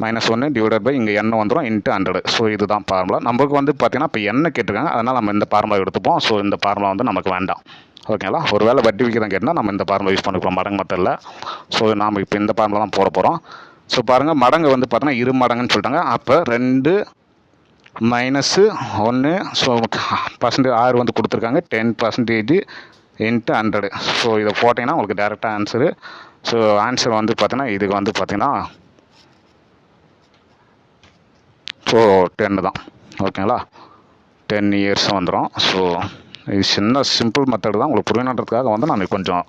-1 டிவைடட் பை இங்கே என்ன வந்துடும் × 100. ஸோ இதுதான் ஃபார்முலா. நமக்கு வந்து பார்த்தீங்கன்னா இப்போ என்ன கேட்டிருக்காங்க, அதனால் நம்ம இந்த ஃபார்முலா எடுத்துப்போம். ஸோ இந்த ஃபார்முலா வந்து நமக்கு வேண்டாம். ஓகேங்களா, ஒரு வேளை வட்டி விகிதம் கேட்டால் நம்ம இந்த ஃபார்முலா யூஸ் பண்ணிக்கலாம் மடங்கு மெத்தடில். ஸோ நாம் இப்போ இந்த ஃபார்முலா தான் போட போகிறோம். ஸோ பாருங்கள், மடங்கு வந்து பார்த்தீங்கன்னா 2 மடங்குன்னு சொல்லிட்டாங்க. அப்போ 2 -1, ஸோ %6 வந்து கொடுத்துருக்காங்க, 10% × 100. ஸோ இதை போட்டிங்கன்னா உங்களுக்கு டேரெக்டாக ஆன்சரு. ஸோ ஆன்சர் வந்து பார்த்தீங்கன்னா இதுக்கு வந்து பார்த்தீங்கன்னா ஸோ 10 தான். ஓகேங்களா, 10 இயர்ஸ் வந்துடும். ஸோ இது சின்ன சிம்பிள் மெத்தடு தான், உங்களுக்கு புரியணுன்றதுக்காக வந்து நான் கொஞ்சம்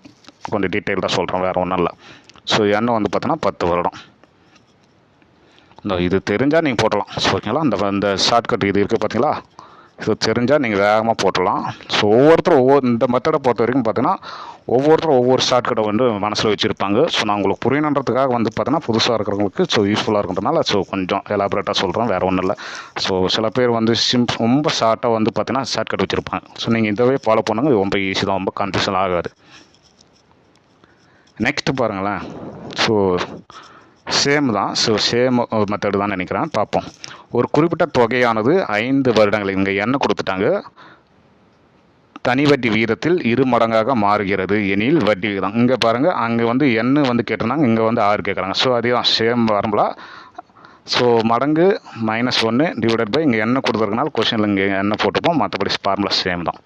டீட்டெயில்டாக சொல்கிறேன், வேறு ஒன்றும் இல்லை. ஸோ என்ன வந்து பார்த்தீங்கன்னா 10 வருடம். இது தெரிஞ்சால் நீங்கள் போட்டலாம். ஸோ ஓகேங்களா, இந்த ஷார்ட்கட் இது இருக்குது பார்த்தீங்களா, இது தெரிஞ்சால் நீங்கள் வேகமாக போட்டலாம். ஸோ ஒவ்வொருத்தரும் இந்த மெத்தடை பொறுத்த வரைக்கும் பார்த்தீங்கன்னா ஒவ்வொருத்தரும் ஒவ்வொரு ஷார்ட்கட்டை வந்து மனசில் வச்சுருப்பாங்க. ஸோ நான் உங்களுக்கு புரியணுன்றதுக்காக வந்து பார்த்தீங்கன்னா புதுசாக இருக்கிறவங்களுக்கு ஸோ யூஸ்ஃபுல்லாக இருக்கிறதுனால ஸோ கொஞ்சம் எலாபரேட்டாக சொல்கிறேன், வேறு ஒன்றும் இல்லை. ஸோ சில பேர் வந்து ரொம்ப ஷார்ட்டாக வந்து பார்த்தீங்கன்னா ஷார்ட்கட் வச்சுருப்பாங்க. ஸோ நீங்கள் இதவே ஃபாலோ பண்ணுங்கள், இது ரொம்ப ஈஸி தான், ரொம்ப கன்ஃபியூஷன் ஆகாது. நெக்ஸ்ட்டு பாருங்களேன், ஸோ சேம் தான். ஸோ சேம் மெத்தடு தான் நினைக்கிறேன், பார்ப்போம். ஒரு குறிப்பிட்ட தொகையானது 5 வருடங்கள், இங்கே என்ன கொடுத்துட்டாங்க, தனி வட்டி வீதத்தில் 2 மடங்காக மாறுகிறது எனில் வட்டி விகிதம். இங்கே பாருங்கள், அங்கே வந்து என்ன வந்து கேட்டிருந்தாங்க, இங்கே வந்து 6 கேட்குறாங்க. ஸோ அதே தான் சேம் ஃபார்முலா. ஸோ மடங்கு -1 டிவைடட் பை இங்கே என்ன கொடுத்துருக்கனால கொஸ்டினில் இங்கே என்ன போட்டுப்போம், மற்றபடி ஃபார்முலா சேம் தான்.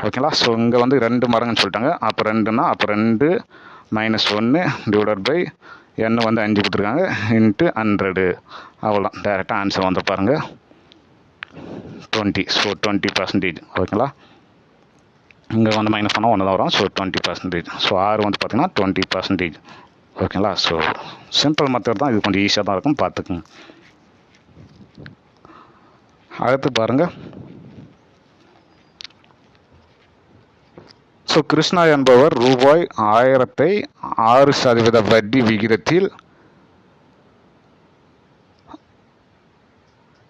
ஓகேங்களா, ஸோ இங்கே வந்து 2 மடங்குன்னு சொல்லிட்டாங்க. அப்போ 2ன்னா அப்போ 2 -1 டிவைடட் பை என்ன வந்து 5 கொடுத்துருக்காங்க × 100. அவ்வளோதான், டேரெக்டாக ஆன்சர் வந்து பாருங்கள் 20. ஸோ 20%. ஓகேங்களா, இங்கே வந்து மைனஸ் பண்ணால் 1 தான் வரும். ஸோ 20%. ஸோ 6 வந்து பார்த்தீங்கன்னா 20%. ஓகேங்களா, ஸோ சிம்பிள் மெத்தட் தான், இது கொஞ்சம் ஈஸியாக தான் இருக்கும், பார்த்துக்குங்க. அடுத்து பாருங்கள், ஸோ கிருஷ்ணா என்பவர் ரூபாய் 1000-ஐ 6% வட்டி விகிதத்தில்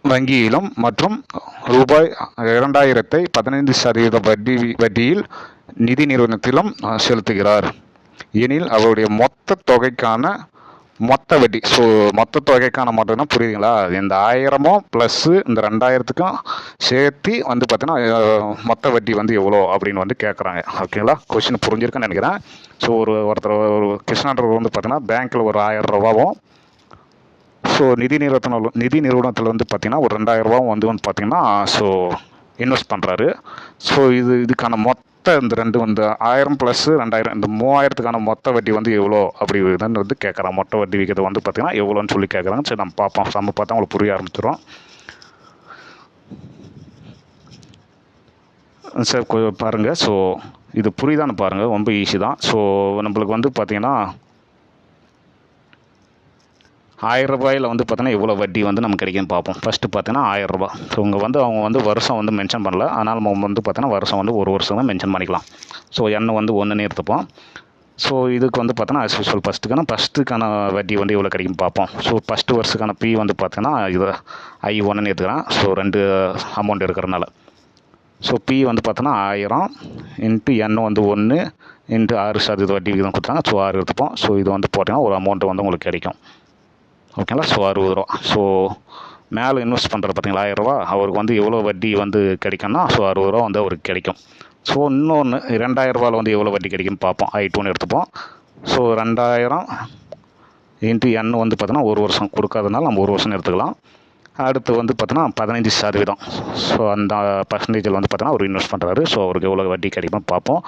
வங்கியிலும் மற்றும் ரூபாய் 2000-ஐ 15% வட்டியில் நிதி நிறுவனத்திலும் செலுத்துகிறார் எனில் அவருடைய மொத்த தொகைக்கான மொத்த வட்டி, ஸோ மொத்த தொகைக்கான மட்டும்தான் புரியுதுங்களா, இந்த 1000 ப்ளஸ் இந்த 2000த்துக்கும் சேர்த்து வந்து பார்த்தீங்கன்னா மொத்த வட்டி வந்து எவ்வளோ அப்படின்னு வந்து கேட்குறாங்க. ஓகேங்களா, கொஸ்டின் புரிஞ்சிருக்குன்னு நினைக்கிறேன். ஸோ ஒருத்தர் ஒரு கிருஷ்ணாண்டவர் வந்து பார்த்தீங்கன்னா பேங்க்கில் ஒரு 1000 ரூபாவும், ஸோ நிதி நிறுவனத்தில் வந்து பார்த்தீங்கன்னா ஒரு 2000 ரூபாவும் வந்து பார்த்தீங்கன்னா ஸோ இன்வெஸ்ட் பண்ணுறாரு. ஸோ இதுக்கான மொத்த இந்த ரெண்டு வந்து 1000 ப்ளஸ் 2000 இந்த 3000த்துக்கான மொத்த வட்டி வந்து எவ்வளோ அப்படி வந்து கேட்குறான். மொத்த வட்டி விகிதம் வந்து பார்த்தீங்கன்னா எவ்வளோன்னு சொல்லி கேட்குறாங்க. சரி நம்ம பார்ப்போம். நம்ம பார்த்தா உங்களுக்கு புரிய ஆரம்பிச்சிடும். சார் பாருங்கள், ஸோ இது புரியுதான்னு பாருங்கள், ரொம்ப ஈஸி தான். ஸோ நம்மளுக்கு வந்து பார்த்தீங்கன்னா 1000 ரூபாயில் வந்து பார்த்தீங்கன்னா எவ்வளோ வட்டி வந்து நமக்கு கிடைக்குன்னு பார்ப்போம். ஃபஸ்ட்டு பார்த்தீங்கன்னா 1000 ரூபா. ஸோ அவங்க வந்து வருஷம் வந்து மென்ஷன் பண்ணல, அதனால் நம்ம வந்து பார்த்தீங்கன்னா வருஷம் வந்து ஒரு வருஷம் தான் மென்ஷன் பண்ணிக்கலாம். ஸோ எண்ணெய் வந்து 1ன்னு எடுத்துப்போம். ஸோ இதுக்கு வந்து பார்த்தோன்னா as usual ஃபஸ்ட்டுக்கான வட்டி வந்து எவ்வளோ கிடைக்கும் பார்ப்போம். ஸோ ஃபஸ்ட்டு வருஷத்துக்கான பி வந்து பார்த்தீங்கன்னா இது I1ன்னு எடுத்துக்கிறேன். ஸோ 2 அமௌண்ட் இருக்கிறனால ஸோ பி வந்து பார்த்தோன்னா 1000 இன்ட்டு என் வந்து 1 இன்ட்டு 6% வட்டி விகிதம் கொடுத்தாங்க. ஸோ 6 எடுத்துப்போம். ஸோ இது வந்து போட்டிங்கன்னா ஒரு அமௌண்ட்டு வந்து உங்களுக்கு கிடைக்கும். ஓகேங்களா, ஸோ 60 ரூபா. ஸோ மேலே இன்வெஸ்ட் பண்ணுறது பார்த்தீங்களா 1000 ரூபா, அவருக்கு வந்து எவ்வளோ வட்டி வந்து கிடைக்கும்னா ஸோ 60 ரூபா வந்து அவருக்கு கிடைக்கும். ஸோ இன்னொன்று 2000 ரூபாவில் வந்து எவ்வளோ வட்டி கிடைக்குன்னு பார்ப்போம். I2ன்னு எடுத்துப்போம். ஸோ 2000 இன்ட்டு என் வந்து பார்த்தோன்னா ஒரு வருஷம் கொடுக்காதனால நம்ம ஒரு வருஷம் எடுத்துக்கலாம். அடுத்து வந்து பார்த்தோன்னா 15%. ஸோ அந்த பர்சன்டேஜில் வந்து பார்த்தோன்னா அவர் இன்வெஸ்ட் பண்ணுறாரு. ஸோ அவருக்கு எவ்வளோ வட்டி கிடைக்கும்னு பார்ப்போம்.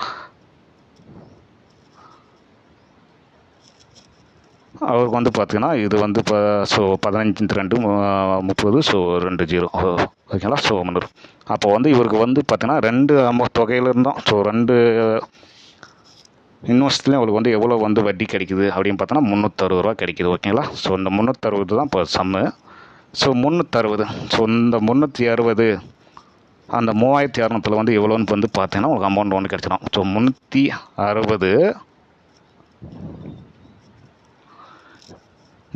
அவருக்கு வந்து பார்த்தீங்கன்னா இது வந்து இப்போ ஸோ 15×2 30. ஸோ 20. ஓகேங்களா, ஸோ 300. அப்போ வந்து இவருக்கு வந்து பார்த்தீங்கன்னா 2 தொகையிலிருந்தோம். ஸோ 2 இன்வெஸ்ட்லேயும் அவருக்கு வந்து எவ்வளோ வந்து வட்டி கிடைக்குது அப்படின்னு பார்த்தோன்னா 360 ரூபா கிடைக்குது. ஓகேங்களா, ஸோ இந்த 360 தான் இப்போ சம்மு. ஸோ 360. ஸோ இந்த 360 அந்த 3600 வந்து எவ்வளோன்னு வந்து பார்த்தீங்கன்னா உங்களுக்கு அமௌண்ட் வந்து கிடைச்சிடும். ஸோ 360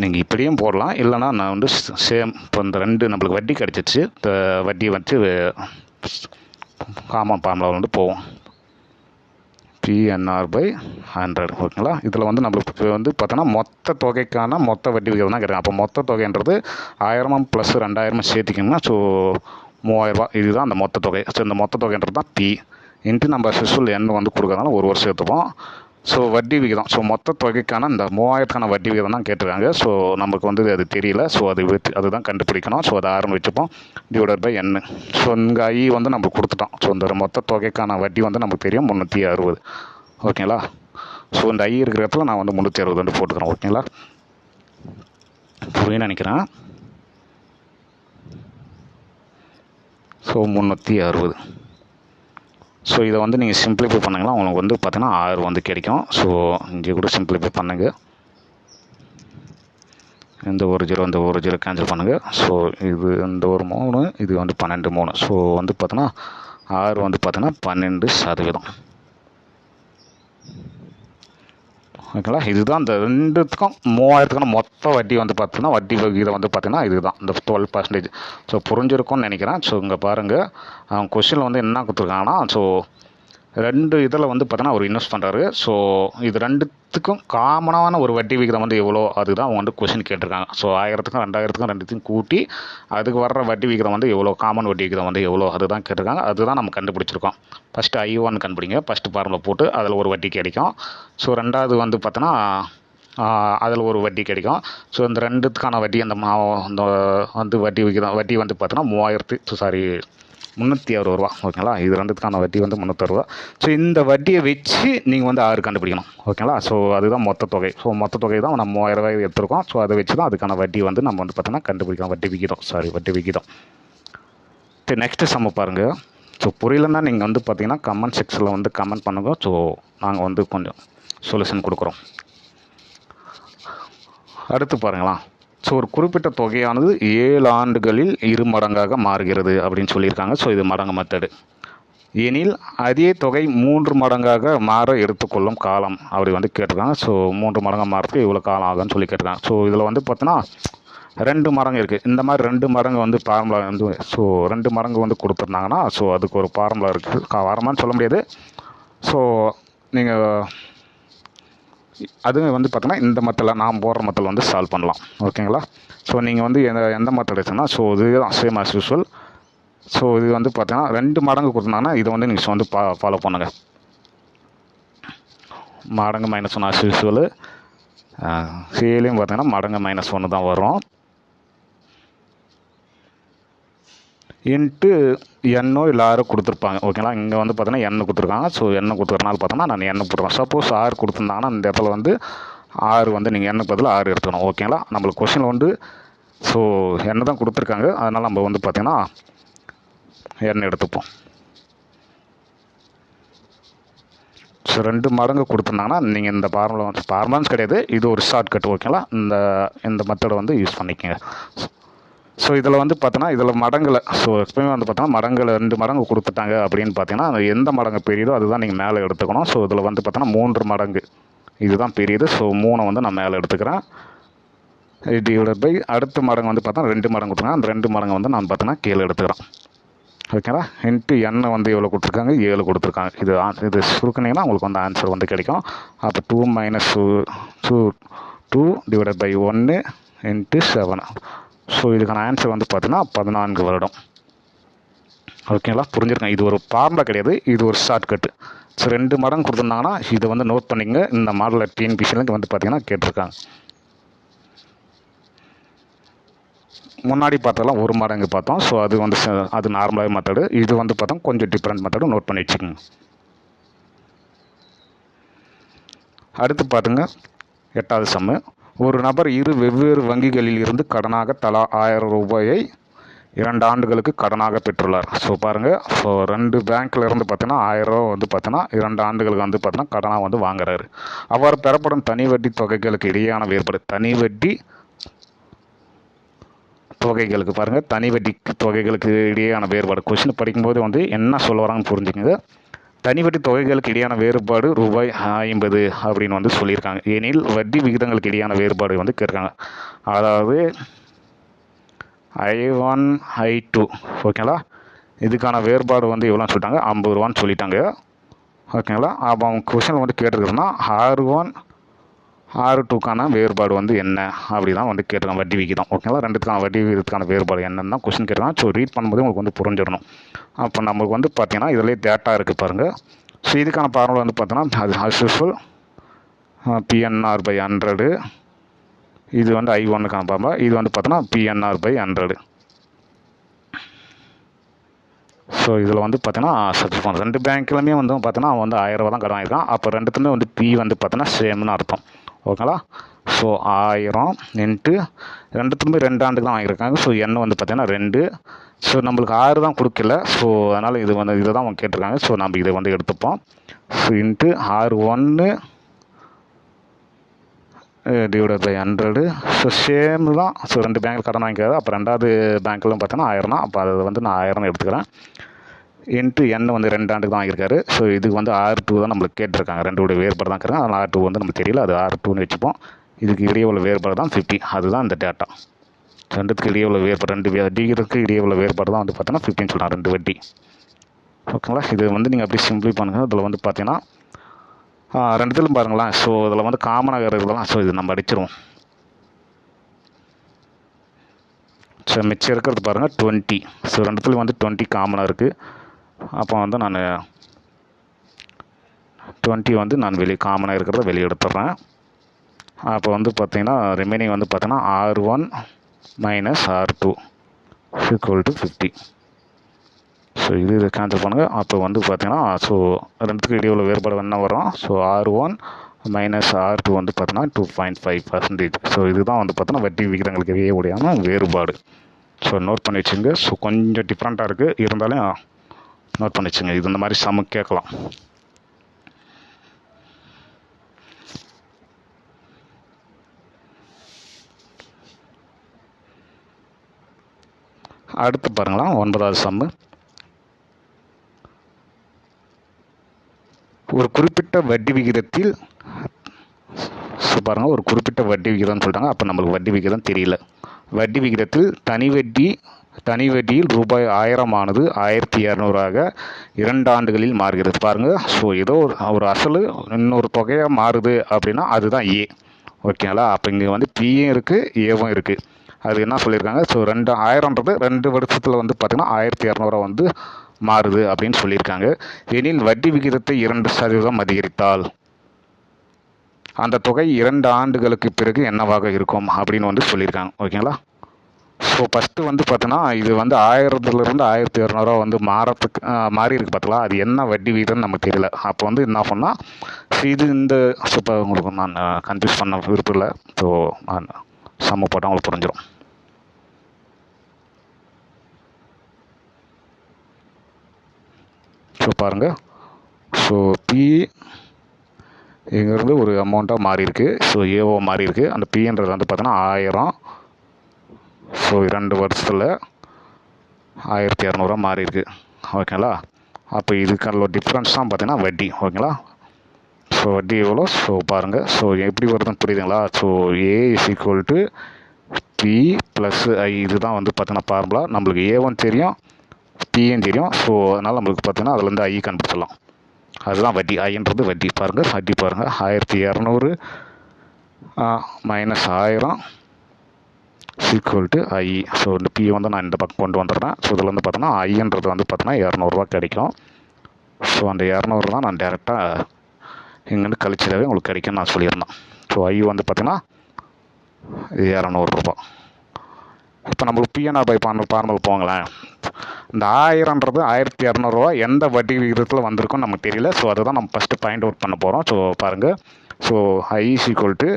நீங்கள் இப்படியும் போடலாம், இல்லைனா நான் வந்து சேம் இப்போ இந்த 2 நம்மளுக்கு வட்டி கிடச்சிச்சு. இந்த வட்டியை வச்சு காமன் ஃபார்முலா வந்து போவோம். PNR/100. ஓகேங்களா, இதில் வந்து நம்மளுக்கு வந்து பார்த்தோன்னா மொத்த தொகைக்கான மொத்த வட்டி விகிதம் தான் கிடைக்கும். அப்போ மொத்த தொகைன்றது 1000 ப்ளஸ் 2000 சேர்த்திக்கணும்னா ஸோ 3000 ரூபா. இதுதான் அந்த மொத்த தொகை. ஸோ இந்த மொத்த தொகைன்றது தான் பி இன்ட்டு நம்ம சிசுவல் எண் வந்து கொடுக்கறதுனால ஒரு வருஷம் எடுத்துப்போம். ஸோ வட்டி விகிதம், ஸோ மொத்த தொகைக்கான இந்த 3000க்கான வட்டி விகிதம் தான் கேட்டிருக்காங்க. ஸோ நமக்கு வந்து அது தெரியல. ஸோ அதுதான் கண்டுபிடிக்கணும். ஸோ அதை ஆரம்பிச்சுப்போம் /n. ஸோ இங்கே I வந்து நம்ம கொடுத்துட்டோம். ஸோ இந்த மொத்த தொகைக்கான வட்டி வந்து நமக்கு தெரியும் 360. ஓகேங்களா, ஸோ இந்த I இருக்கிற இடத்துல நான் வந்து 360 வந்து போட்டுக்கிறேன். ஓகேங்களா, புரியுன்னு நினைக்கிறேன். ஸோ 360. ஸோ இதை வந்து நீங்கள் சிம்பிளிஃபை பண்ணிங்கன்னா உங்களுக்கு வந்து பார்த்தீங்கன்னா 6 வந்து கிடைக்கும். ஸோ இங்கே கூட சிம்பிளிஃபை பண்ணுங்கள். இந்த ஒரு 0 கேன்சல் பண்ணுங்கள். ஸோ இது இந்த ஒரு 3, இது வந்து 12 3. ஸோ வந்து பார்த்தோன்னா 6 வந்து பார்த்தோன்னா 12%. ஓகேங்களா, இதுதான் இந்த 2த்துக்கும் 3000த்துக்கான மொத்த வட்டி வந்து பார்த்தீங்கன்னா வட்டி விகிதம் வந்து பார்த்தீங்கன்னா இதுதான் இந்த 12%. ஸோ புரிஞ்சிருக்கும்னு நினைக்கிறேன். ஸோ இங்கே பாருங்கள், அவங்க கொஸ்டினில் வந்து என்ன கொடுத்துருக்காங்கன்னா ஸோ 2 இதில் வந்து பார்த்தோன்னா அவர் இன்வெஸ்ட் பண்ணுறாரு. ஸோ இது 2த்துக்கும் காமனான ஒரு வட்டி விகிதம் வந்து எவ்வளோ அதுதான் அவங்க வந்து கொஸ்டின் கேட்டிருக்காங்க. ஸோ 1000த்துக்கும் 2000த்துக்கும் 2த்தையும் கூட்டி அதுக்கு வர்ற வட்டி விகிதம் வந்து எவ்வளோ, காமன் வட்டி விகிதம் வந்து எவ்வளோ அதுதான் கேட்டிருக்காங்க. அதுதான் நம்ம கண்டுபிடிச்சிருக்கோம். ஃபஸ்ட்டு I1 கண்டுபிடிங்க. ஃபஸ்ட்டு ஃபார்முலா போட்டு அதில் ஒரு வட்டி கிடைக்கும். ஸோ 2வது வந்து பார்த்தோன்னா அதில் ஒரு வட்டி கிடைக்கும். ஸோ இந்த 2த்துக்கான வட்டி அந்த வந்து வட்டி விகிதம் வட்டி வந்து பார்த்தோன்னா 360 ரூபா. ஓகேங்களா, இது 2த்துக்கான வட்டி வந்து 360 ரூபா. ஸோ இந்த வட்டியை வச்சு நீங்கள் வந்து 6 கண்டுபிடிக்கணும். ஓகேங்களா, ஸோ அதுதான் மொத்த தொகை. ஸோ மொத்த தொகை தான் நம்ம 3000 ரூபாய் எடுத்துருக்கோம். ஸோ அதை வச்சு தான் அதுக்கான வட்டி வந்து நம்ம வந்து பார்த்தோன்னா கண்டுபிடிக்கணும். வட்டி விகிதம். சரி, நெக்ஸ்ட்டு சம்ம பாருங்கள். ஸோ புரியலன்னா நீங்கள் வந்து பார்த்தீங்கன்னா கமெண்ட் செக்ஷனில் வந்து கமெண்ட் பண்ணுங்க. ஸோ நாங்கள் வந்து கொஞ்சம் சொல்யூஷன் கொடுக்குறோம். அடுத்து பாருங்களா, ஸோ ஒரு குறிப்பிட்ட தொகையானது 7 ஆண்டுகளில் 2 மடங்காக மாறுகிறது அப்படின்னு சொல்லியிருக்காங்க. ஸோ இது மடங்கு மெத்தடு. எனில் அதே தொகை 3 மடங்காக மாற எடுத்துக்கொள்ளும் காலம் அப்படி வந்து கேட்டிருக்காங்க. ஸோ 3 மடங்காக மாறதுக்கு இவ்வளோ காலம் ஆகும்னு சொல்லி கேட்டிருக்காங்க. ஸோ இதில் வந்து பார்த்தோன்னா 2 மடங்கு இருக்குது. இந்த மாதிரி 2 மடங்கு வந்து ஃபார்முலா வந்து ஸோ 2 மடங்கு வந்து கொடுத்துருந்தாங்கன்னா ஸோ அதுக்கு ஒரு ஃபார்முலா இருக்குது. வரமான்னு சொல்ல முடியாது. ஸோ நீங்கள் அதுவும் வந்து பார்த்தோன்னா இந்த மெத்தடில் நான் போடுற மெத்தடில் வந்து சால்வ் பண்ணலாம். ஓகேங்களா? ஸோ நீங்கள் வந்து எந்த மெத்தட் எடுத்தோன்னா ஸோ இது சேம் ஆஸ் யூஸ்வல். ஸோ இது வந்து பார்த்தீங்கன்னா 2 மடங்கு கொடுத்தாங்கன்னா இதை வந்து நீங்கள் வந்து ஃபாலோ பண்ணுங்கள். மடங்கு -1 ஆஸ் யூஸ்வல். சிலையும் பார்த்தீங்கன்னா மடங்கு -1 தான் வரும். இன்ட்டு எண்ணோ இல்லை ஆரோ கொடுத்துருப்பாங்க. ஓகேங்களா? இங்கே வந்து பார்த்தீங்கன்னா எண்ணெய் கொடுத்துருக்காங்க. ஸோ எண்ணெய் கொடுத்துறனால பார்த்தோன்னா நான் எண்ணெய் போட்டுருவேன். சப்போஸ் 6 கொடுத்துருந்தாங்கன்னா இந்த இடத்துல வந்து 6 வந்து நீங்கள் எண்ணெய் பதில் 6 எடுத்துக்கணும். ஓகேங்களா? நம்மளுக்கு கொஷினில் வந்து ஸோ எண்ணெய் தான் கொடுத்துருக்காங்க. அதனால் நம்ம வந்து பார்த்திங்கன்னா எண்ணெய் எடுத்துப்போம். ஸோ 2 மடங்கு கொடுத்துருந்தாங்கன்னா நீங்கள் இந்த ஃபார்முலான்ஸ் கிடையாது, இது ஒரு ஷார்ட்கட். ஓகேங்களா? இந்த மெத்தடை வந்து யூஸ் பண்ணிக்கோங்க. ஸோ இதில் வந்து பார்த்தோன்னா இதில் மடங்கில் ஸோ எப்பவுமே வந்து பார்த்தோன்னா மடங்கில் 2 மடங்கு கொடுத்துட்டாங்க அப்படின்னு பார்த்தீங்கன்னா அது எந்த மடங்கு பெரியதோ அதுதான் நீங்கள் மேலே எடுத்துக்கணும். ஸோ இதில் வந்து பார்த்தோன்னா 3 மடங்கு இதுதான் பெரியது. ஸோ 3 வந்து நான் மேலே எடுத்துக்கிறேன். டிவைடட் பை அடுத்த மடங்கு வந்து பார்த்தா 2 மடங்கு கொடுத்துருக்காங்க. அந்த 2 மடங்கு வந்து நான் பார்த்தோன்னா கீழே எடுத்துக்கிறேன். ஓகேங்களா? இன்ட்டு எண்ணெய் வந்து எவ்வளோ கொடுத்துருக்காங்க? 7 கொடுத்துருக்காங்க. இது சுருக்குனிங்கன்னா உங்களுக்கு வந்து ஆன்சர் வந்து கிடைக்கும். அப்போ 2 - 2 டிவைடட் பை 1 இன்ட்டு 7. ஸோ இதுக்கான ஆன்சர் வந்து பார்த்தீங்கன்னா 14 வருடம். ஓகேங்களா? புரிஞ்சிருக்கேன். இது ஒரு ஃபார்முலா கிடையாது, இது ஒரு ஷார்ட்கட்டு. ஸோ 2 மடங்கு கொடுத்துருந்தாங்கன்னா இதை வந்து நோட் பண்ணிங்க. இந்த மாடலில் டிஎன்பிசிலேருந்து வந்து பார்த்தீங்கன்னா கேட்டிருக்காங்க. முன்னாடி பார்த்ததெல்லாம் 1 மடங்கு பார்த்தோம். ஸோ அது வந்து அது நார்மலாகவே மெத்தடு. இது வந்து பார்த்தோம் கொஞ்சம் டிஃப்ரெண்ட் மெத்தடு. நோட் பண்ணி வச்சுக்கோங்க. அடுத்து பாருங்க 8வது சம்மு. ஒரு நபர் 2 வெவ்வேறு வங்கிகளில் இருந்து கடனாக தலா 1000 ரூபாயை 2 ஆண்டுகளுக்கு கடனாக பெற்றுள்ளார். ஸோ பாருங்கள், ஸோ 2 பேங்க்கில் இருந்து பார்த்தீங்கன்னா 1000 ரூபா வந்து பார்த்தீங்கன்னா 2 ஆண்டுகளுக்கு வந்து பார்த்தீங்கன்னா கடனாக வந்து வாங்குறாரு. அவ்வாறு பெறப்படும் தனி வட்டி தொகைகளுக்கு இடையேயான வேறுபாடு. தனி வட்டி தொகைகளுக்கு பாருங்கள், தனி வட்டி தொகைகளுக்கு இடையேயான வேறுபாடு. கொஸ்டின் படிக்கும்போது வந்து என்ன சொல்ல வராங்கன்னு புரிஞ்சுக்கோங்க. தனி வட்டி தொகைகளுக்கு இடையான வேறுபாடு ரூபாய் 50 அப்படின்னு வந்து சொல்லியிருக்காங்க. ஏனில் வட்டி விகிதங்களுக்கு இடையான வேறுபாடு வந்து கேட்குறாங்க. அதாவது I1 I2 ஓகேங்களா? இதுக்கான வேறுபாடு வந்து எவ்வளோன்னு சொல்லிட்டாங்க? 50 ரூபான்னு சொல்லிட்டாங்க. ஓகேங்களா? அப்போ அவங்க கொஸ்டின் வந்து கேட்டிருக்கிறதுனா R1 R2க்கான வேறுபாடு வந்து என்ன அப்படி தான் வந்து கேட்டிருக்காங்க. வட்டி விகிதம். ஓகேங்களா? ரெண்டுத்துக்கான வட்டி விகிதத்துக்கான வேறுபாடு என்னன்னு தான் கொஸ்டின் கேட்டிருக்காங்க. ஸோ ரீட் பண்ணும்போது உங்களுக்கு வந்து புரிஞ்சிடணும். அப்போ நம்மளுக்கு வந்து பார்த்தீங்கன்னா இதிலே டேட்டா இருக்குது பாருங்கள். ஸோ இதுக்கான ஃபார்முலா வந்து பார்த்தோன்னா அது as usual PNR/100. இது வந்து I1க்கான ஃபார்முலா. இது வந்து பார்த்தோன்னா PNR/100. ஸோ இதில் வந்து பார்த்தீங்கன்னா சப்ஸ்டிட் பண்ண 2 பேங்க்லையுமே வந்து பார்த்தோன்னா அவன் வந்து 1000 ரூபா தான் கடன் வாங்கியிருக்கான். அப்போ ரெண்டுத்துமே வந்து P வந்து பார்த்தோன்னா சேம்னு அர்த்தம். ஓகேங்களா? ஸோ 1000 இன்ட்டு ரெண்டுத்துமே 2 ஆண்டுக்கு தான் வாங்கியிருக்காங்க. ஸோ எண்ணெய் வந்து பார்த்தீங்கன்னா 2. ஸோ நம்மளுக்கு 6 தான் கொடுக்கல. ஸோ அதனால் இது வந்து இதை தான் அவங்க கேட்டிருக்காங்க. ஸோ நம்ம இதை வந்து எடுத்துப்போம். So into R1 divided by 100. So same தான். ஸோ 2 பேங்க்கில் கடன் வாங்கிக்காது. அப்போ 2வது பேங்க்லாம் பார்த்தோன்னா 1000 தான். அப்போ அதை வந்து நான் 1000 எடுத்துக்கிறேன். இன்ட்டு எண்ணெய் வந்து 2 ஆண்டுக்கு தான் வாங்கியிருக்காரு. ஸோ இதுக்கு வந்து R2 தான் நம்மளுக்கு கேட்டிருக்காங்க. 2 வேறுபாடு தான் கேட்குறாங்க. அதனால் R2 வந்து நமக்கு தெரியல. அது R2ன்னு வச்சுப்போம். இதுக்கு இடையே உள்ள வேறுபாடு தான் 50. அதுதான் இந்த டேட்டா. ரெண்டுத்துக்கு இடையே உள்ள வேறுபாடு 2 வட்டிக்கு இடையே உள்ள வேறுபாடு தான் வந்து பார்த்தீங்கன்னா 50ன்னு சொல்கிறாங்க. 2 வட்டி. ஓகேங்களா? இது வந்து நீங்கள் அப்படி சிம்பிளி பண்ணுங்கள். இதில் வந்து பார்த்தீங்கன்னா ரெண்டுத்திலும் பாருங்களேன். ஸோ இதில் வந்து காமனாக இருக்கிறதெல்லாம் ஸோ இது நம்ம அடிச்சிருவோம். ஸோ மிச்சம் இருக்கிறது பாருங்கள் 20. ஸோ ரெண்டுத்துலையும் வந்து 20 காமனாக இருக்குது. அப்போ வந்து நான் 20 வந்து நான் காமனாக இருக்கிறத வெளியே எடுத்துட்றேன். அப்போ வந்து பார்த்தீங்கன்னா ரிமைனிங் வந்து பார்த்தீங்கன்னா R1 - R2 = 50. ஸோ இது கேன்சல் பண்ணுங்கள். அப்போ வந்து பார்த்தீங்கன்னா ஸோ ரெண்டுத்துக்கு இடையே உள்ள வேறுபாடு என்ன வரும்? ஸோ R1 - R2 வந்து பார்த்தீங்கன்னா 2.5%. ஸோ இதுதான் வந்து பார்த்தீங்கன்னா வட்டி விகிதங்களுக்கு இடையே உடையான வேறுபாடு. ஸோ நோட் பண்ணி வச்சுங்க. ஸோ கொஞ்சம் டிஃப்ரெண்ட்டாக இருக்குது, இருந்தாலும் நோட் பண்ணி வச்சுங்க. இது இந்த மாதிரி சம கேட்கலாம். அடுத்து பாருங்களா 9வது சம்மு. ஒரு குறிப்பிட்ட வட்டி விகிதத்தில் பாருங்கள், ஒரு குறிப்பிட்ட வட்டி விகிதம்னு சொல்லிட்டாங்க. அப்போ நம்மளுக்கு வட்டி விகிதம் தெரியல. வட்டி விகிதத்தில் தனி வட்டியில் ரூபாய் 1000 ஆனது 1200 2 ஆண்டுகளில் மாறுகிறது. பாருங்கள், ஸோ ஏதோ ஒரு அசல் இன்னொரு தொகையாக மாறுது அப்படின்னா அதுதான் ஏ. ஓகேங்களா? அப்போ இங்கே வந்து பியும் இருக்குது, ஏவும் இருக்குது. அது என்ன சொல்லியிருக்காங்க, ஸோ 2000ன்றது 2 வருஷத்தில் வந்து பார்த்திங்கன்னா 1200 வந்து மாறுது அப்படின்னு சொல்லியிருக்காங்க. எனில் வட்டி விகிதத்தை 2% அதிகரித்தால் அந்த தொகை 2 ஆண்டுகளுக்கு பிறகு என்னவாக இருக்கும் அப்படின்னு வந்து சொல்லியிருக்காங்க. ஓகேங்களா? ஸோ ஃபஸ்ட்டு வந்து பார்த்தோன்னா இது வந்து 1000லேருந்து 1200 வந்து மாறி இருக்கு பார்த்தீங்களா, அது என்ன வட்டி விகிதம்னு நமக்கு தெரியல. அப்போ வந்து என்ன பண்ணால் இது இந்த இப்போ உங்களுக்கு நான் கன்ஃபியூஸ் பண்ண விருப்பம் இல்லை. ஸோ நான் சம்ம போட்டால் உங்களுக்கு புரிஞ்சிடும். ஸோ பாருங்கள், ஸோ பி இங்கேருந்து ஒரு அமௌண்ட்டாக மாறி இருக்குது. ஸோ ஏஓ மாறி இருக்குது. அந்த பின்றது வந்து பார்த்தோன்னா 1000. ஸோ 2 வருஷத்தில் 1200 மாறி இருக்குது. ஓகேங்களா? அப்போ இதுக்கான டிஃப்ரென்ஸ் தான் பார்த்தீங்கன்னா வட்டி. ஓகேங்களா? ஸோ வட்டி எவ்வளோ? ஸோ பாருங்கள், ஸோ எப்படி வருதுன்னு புரியுதுங்களா? So A is equal to B plus I. இதுதான் வந்து பார்த்தீங்கன்னா ஃபார்முலா. நம்மளுக்கு ஏவும் தெரியும், பியும் தெரியும். ஸோ அதனால் நம்மளுக்கு பார்த்தீங்கன்னா அதுலேருந்து ஐ கண்டுபிடிச்சிடலாம். அதுதான் வட்டி. ஐன்றது வட்டி. பாருங்கள், வட்டி பாருங்கள், 1200 minus 1000 equal to I. So இந்த பி வந்து நான் இந்த பக்கம் கொண்டு வந்துடுறேன். ஸோ இதில் வந்து பார்த்தோன்னா ஐன்றது வந்து பார்த்தோன்னா 200 கிடைக்கும். ஸோ அந்த 200 தான் நான் டேரெக்டாக இங்கேருந்து கழிச்சிடவே உங்களுக்கு கிடைக்கும்னு நான் சொல்லியிருந்தேன். ஸோ ஐ வந்து பார்த்தீங்கன்னா 200. இப்போ நம்மளுக்கு பிஎன்ஆர் பை ஃபார்முலா போங்களேன். இந்த 1000ன்றது 1200 எந்த வட்டி விகிதத்தில் வந்திருக்குன்னு நமக்கு தெரியல. ஸோ அதை தான் நம்ம ஃபஸ்ட்டு பாயிண்ட் அவுட் பண்ண போகிறோம். ஸோ பாருங்கள், so I is equal to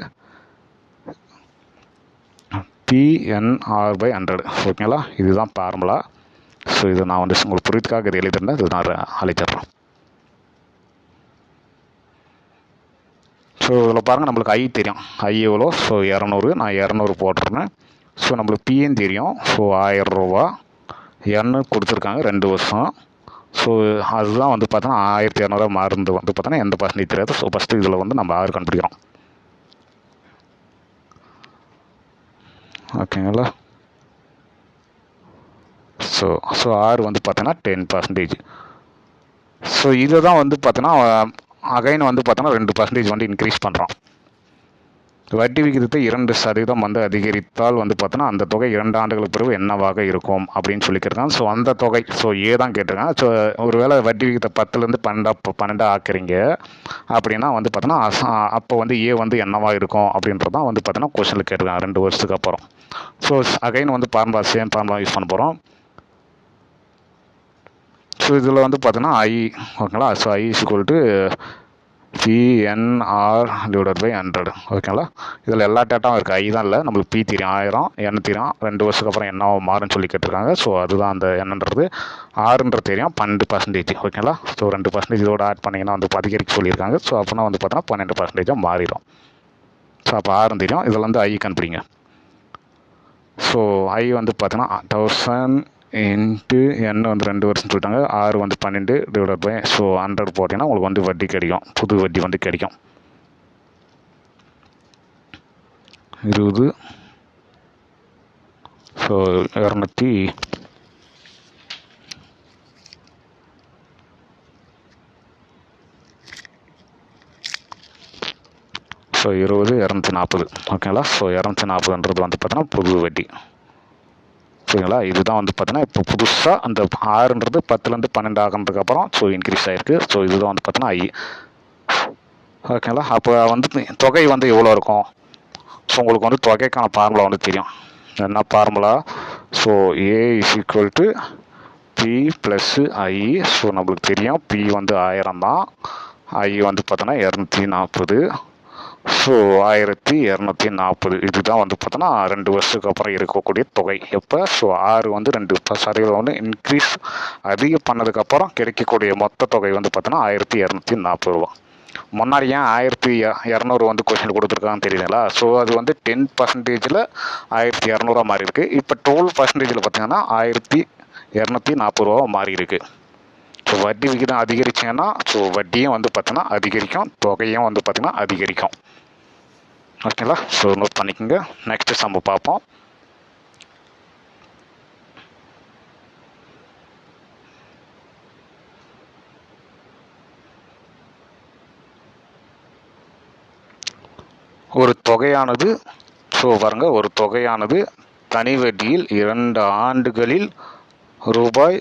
PNR by 100. ஓகேங்களா? இதுதான் ஃபார்முலா. ஸோ இது நான் வந்து உங்களுக்கு புரியுதுக்காக இது எழுதிருந்தேன். இது நான் அழைச்சிட்றேன். ஸோ இதில் பாருங்கள், நம்மளுக்கு ஐ தெரியும். ஐ எவ்வளோ? ஸோ 200. நான் 200 போட்டுருந்தேன். ஸோ நம்மளுக்கு பிஎன் தெரியும். ஸோ 1000 ரூபா என்னு கொடுத்துருக்காங்க 2 வருஷம். ஸோ அதுதான் வந்து பார்த்தோன்னா 1200 மாறுந்து வந்து பார்த்தோன்னா எந்த பர்சன்டேஜ் தெரியாது. ஸோ ஃபஸ்ட்டு இதில் வந்து நம்ம 6 கண்டுபிடிக்கிறோம். ஓகேங்களா? ஸோ 6 வந்து பார்த்தோன்னா 10%. ஸோ இதை தான் வந்து பார்த்தோன்னா அகைன் வந்து பார்த்தோன்னா 2% வந்து இன்க்ரீஸ் பண்ணுறோம். வட்டி விகிதத்தை 2% வந்து அதிகரித்தால் வந்து பார்த்தோன்னா அந்த தொகை 2 ஆண்டுகளுக்கு பிறகு என்னவாக இருக்கும் அப்படின்னு சொல்லிக்கிறேன். ஸோ அந்த தொகை ஏ தான் கேட்டிருக்காங்க. ஸோ ஒருவேளை வட்டி விகிதத்தை 10லேருந்து 12 ஆக்குறீங்க அப்படின்னா வந்து பார்த்தோன்னா அப்போ வந்து ஏ வந்து என்னவாக இருக்கும் அப்படின்றது தான் வந்து பார்த்தோன்னா கொஸ்டினில் கேட்டிருக்காங்க 2 வருஷத்துக்கு அப்புறம். ஸோ அகைன் வந்து சேம் ஃபார்முலா யூஸ் பண்ண போகிறோம். ஸோ இதில் வந்து பார்த்தோன்னா ஐ. ஓகேங்களா? So I is equal to PNR divided by 100. ஓகேங்களா? இதில் எல்லா டேட்டாவும் இருக்குது. ஐ தான் இல்லை, நம்மளுக்கு பி தெரியும் 1000, என் தெரியும். 2 வருஷத்துக்கு அப்புறம் என்ன மாறுன்னு சொல்லி கேட்டிருக்காங்க. ஸோ அதுதான் அந்த என்னன்றது. 6ன்றது தெரியும், 12%. ஓகேங்களா? ஸோ 2% இதோட ஆட் பண்ணிங்கன்னா வந்து அதிகரிக்க சொல்லியிருக்காங்க. ஸோ அப்படின்னா வந்து பார்த்தோன்னா 12% மாறிடும். ஸோ அப்போ 6 தெரியும். இதில் வந்து ஐ கண்டுபிடிங்க. ஸோ ஐ வந்து பார்த்தோன்னா 1000 இன்ட்டு என் வந்து 2 வருஷம் சொல்லிட்டாங்க. 6 வந்து 12 டிவைட் பை 100 போட்டிங்கன்னா உங்களுக்கு வந்து வட்டி கிடைக்கும். புது வட்டி வந்து கிடைக்கும். 20. So 200 so 20 240. ஓகேங்களா? ஸோ 240ன்றது வந்து பார்த்தோன்னா புது வட்டி. சரிங்களா? இதுதான் வந்து பார்த்தீங்கன்னா இப்போ புதுசாக அந்த 6ன்றது 10லேருந்து 12 ஆகிறதுக்கு அப்புறம் இன்க்ரீஸ் ஆகிருக்கு. ஸோ இதுதான் வந்து பார்த்தீங்கன்னா ஐ. ஓகேங்களா? அப்போ வந்து தொகை வந்து எவ்வளோ இருக்கும்? ஸோ உங்களுக்கு வந்து தொகைக்கான ஃபார்முலா வந்து தெரியும். என்ன formula? So A is equal to B plus I. So நம்மளுக்கு தெரியும் பி வந்து 1000 தான், ஐ வந்து பார்த்தோன்னா 240. ஸோ 1240. இதுதான் வந்து பார்த்தோன்னா 2 வருஷத்துக்கு அப்புறம் இருக்கக்கூடிய தொகை. எப்போ? ஸோ 6 வந்து 2% வந்து இன்க்ரீஸ் அதிகம் பண்ணதுக்கப்புறம் கிடைக்கக்கூடிய மொத்த தொகை வந்து பார்த்தோன்னா 1240 ரூபா. முன்னாடி ஏன் 1200 வந்து கொஸ்டின் கொடுத்துருக்காங்கன்னு தெரியுதுங்களா? ஸோ அது வந்து 10%ல் 1200 மாறி இருக்குது. இப்போ 12%ல் பார்த்தீங்கன்னா 1240 ரூபா மாறி இருக்குது. ஸோ வட்டி விகிதம் அதிகரிச்சிங்கன்னா ஸோ வட்டியும் வந்து பார்த்தீங்கன்னா அதிகரிக்கும், தொகையும் வந்து பார்த்தீங்கன்னா அதிகரிக்கும். ஓகேங்களா? ஸோ நோட் பண்ணிக்கோங்க. நெக்ஸ்ட் சம் பார்ப்போம். ஒரு தொகையானது பாருங்க, ஒரு தொகையானது தனி வட்டியில் 2 ஆண்டுகளில் ரூபாய்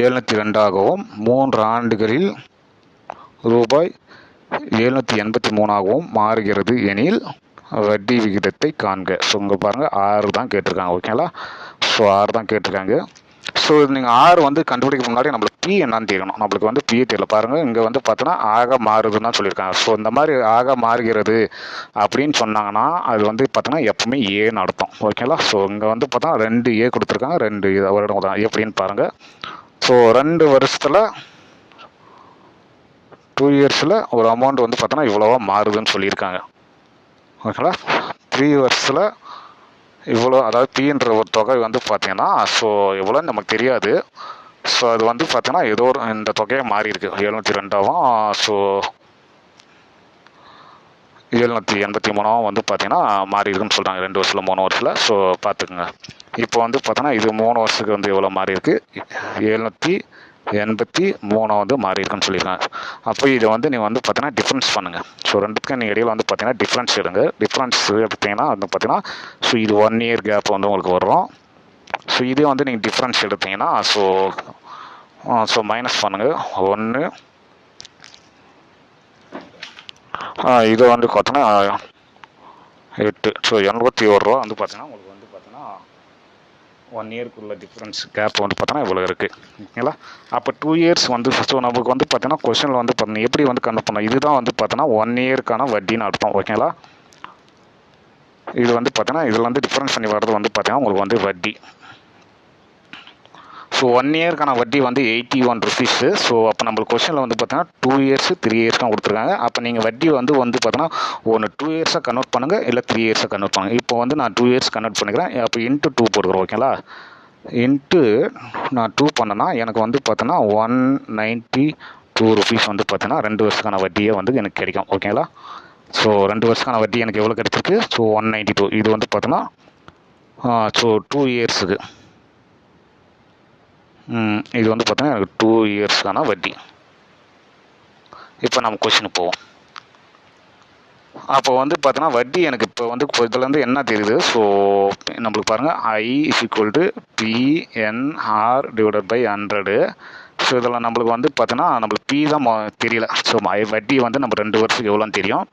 702ஆகவும் 3 ஆண்டுகளில் ரூபாய் 783ஆகவும் மாறுகிறது எனில் வட்டி விகிதத்தை காண்க. ஸோ இங்கே பாருங்கள் 6 தான் கேட்டிருக்காங்க. ஓகேங்களா? ஸோ 6 தான் கேட்டிருக்காங்க. ஸோ நீங்கள் 6 வந்து கண்டுபிடிக்க முன்னாடி நம்மளுக்கு பி என்னன்னு தெரியணும். நம்மளுக்கு வந்து பி தெரியல. பாருங்கள், இங்கே வந்து பார்த்தோன்னா ஆக மாறுதுன்னு தான் சொல்லியிருக்காங்க. ஸோ இந்த மாதிரி ஆக மாறுகிறது அப்படின்னு சொன்னாங்கன்னா அது வந்து பார்த்தோன்னா எப்பவுமே ஏன்னு அர்த்தம். ஓகேங்களா? ஸோ இங்கே வந்து பார்த்தா 2 ஏ கொடுத்துருக்காங்க, 2 வருடம் தான். எப்படின்னு பாருங்கள். ஸோ 2 வருஷத்தில் 2 இயர்ஸில் ஒரு அமௌண்ட் வந்து பார்த்தோன்னா இவ்வளோவா மாறுதுன்னு சொல்லியிருக்காங்க. ஓகேங்களா? 3 வருஷத்தில் இவ்வளோ, அதாவது பின்ற ஒரு தொகை வந்து பார்த்தீங்கன்னா ஸோ எவ்வளோன்னு நமக்கு தெரியாது. ஸோ அது வந்து பார்த்தீங்கன்னா ஏதோ ஒரு இந்த தொகையை மாறி இருக்கு. 702ஆகவும் ஸோ 783ஆகவும் வந்து பார்த்தீங்கன்னா மாறி இருக்குன்னு சொல்கிறாங்க 2 வருஷத்தில் 3 வருஷத்தில். ஸோ பார்த்துக்குங்க. இப்போ வந்து பார்த்தோன்னா இது 3 வருஷத்துக்கு வந்து எவ்வளோ மாறி இருக்கு, 783 வந்து மாறி இருக்குன்னு சொல்லியிருக்காங்க. அப்போ இதை வந்து நீங்கள் வந்து பார்த்தீங்கன்னா டிஃப்ரென்ஸ் பண்ணுங்கள். ஸோ ரெண்டுத்துக்கும் நீங்கள் இடையில் வந்து பார்த்தீங்கன்னா டிஃப்ரென்ஸ் எடுங்க. டிஃப்ரென்ஸ் எடுத்தீங்கன்னா வந்து பார்த்தீங்கன்னா ஸோ இது 1 இயர் கேப் வந்து உங்களுக்கு வரும். ஸோ இதே வந்து நீங்கள் டிஃப்ரென்ஸ் எடுத்தீங்கன்னா ஸோ மைனஸ் பண்ணுங்கள் 1, இதை வந்து பார்த்தோன்னா 8. ஸோ 81 ரூபா வந்து பார்த்தீங்கன்னா உங்களுக்கு வந்து பார்த்தீங்கன்னா 1 இயர்க்குள்ள டிஃப்ரென்ஸ் கேப் வந்து பார்த்தோன்னா இவ்வளோ இருக்குது. ஓகேங்களா? அப்போ 2 இயர்ஸ் வந்து ஸோ நமக்கு வந்து பார்த்தீங்கன்னா கொஸ்டினில் வந்து பார்த்தீங்கன்னா எப்படி வந்து கன்வெர்ட் பண்ணலாம், இதுதான் வந்து பார்த்தோன்னா 1 இயருக்கான வட்டின்னு அர்த்தம். ஓகேங்களா? இது வந்து பார்த்தீங்கன்னா இதில் வந்து டிஃப்ரென்ஸ் பண்ணி வர்றது வந்து பார்த்தீங்கன்னா உங்களுக்கு வந்து வட்டி. ஸோ 1 இயருக்கான வட்டி வந்து 81 ருபீஸு. ஸோ அப்போ நம்மளுக்கு கொஸ்டினில் வந்து பார்த்தீங்கன்னா 2 இயர்ஸ் 3 இயர்ஸ் தான் கொடுத்துருக்காங்க. அப்போ நீங்கள் வட்டி வந்து பார்த்தீங்கன்னா ஒன்று 2 இயர்ஸாக கன்வெர்ட் பண்ணுங்கள், இல்லை 3 இயர்ஸாக கன்வெர்ட் பண்ணுங்கள். இப்போ வந்து நான் 2 இயர்ஸ் கன்வெர்ட் பண்ணிக்கிறேன். அப்போ இன்ட்டு 2 போட்டுக்கிறோம். ஓகேங்களா? இன்ட்டு நான் 2 பண்ணேன்னா எனக்கு வந்து பார்த்தோன்னா 192 ருபீஸ் வந்து பார்த்தீங்கன்னா 2 வருஷத்துக்கான வட்டியே வந்து எனக்கு கிடைக்கும். ஓகேங்களா? ஸோ 2 வருஷத்துக்கான வட்டி எனக்கு எவ்வளோ கிடைச்சிருக்கு, ஸோ 192. இது வந்து பார்த்தோன்னா ஸோ 2 இயர்ஸுக்கு இது வந்து பார்த்தோன்னா எனக்கு 2 இயர்ஸ்க்கான வட்டி. இப்போ நம்ம கொஸ்டினுக்கு போவோம். அப்போ வந்து பார்த்தோன்னா வட்டி எனக்கு இப்போ வந்து இதுலேருந்து என்ன தெரியுது, ஸோ நம்மளுக்கு பாருங்கள் I = PNR / 100. ஸோ இதில் நம்மளுக்கு வந்து பார்த்தோன்னா நம்மளுக்கு பி தான் தெரியல. ஸோ வட்டி வந்து நம்ம 2 வருஷத்துக்கு எவ்வளோன்னு தெரியும்,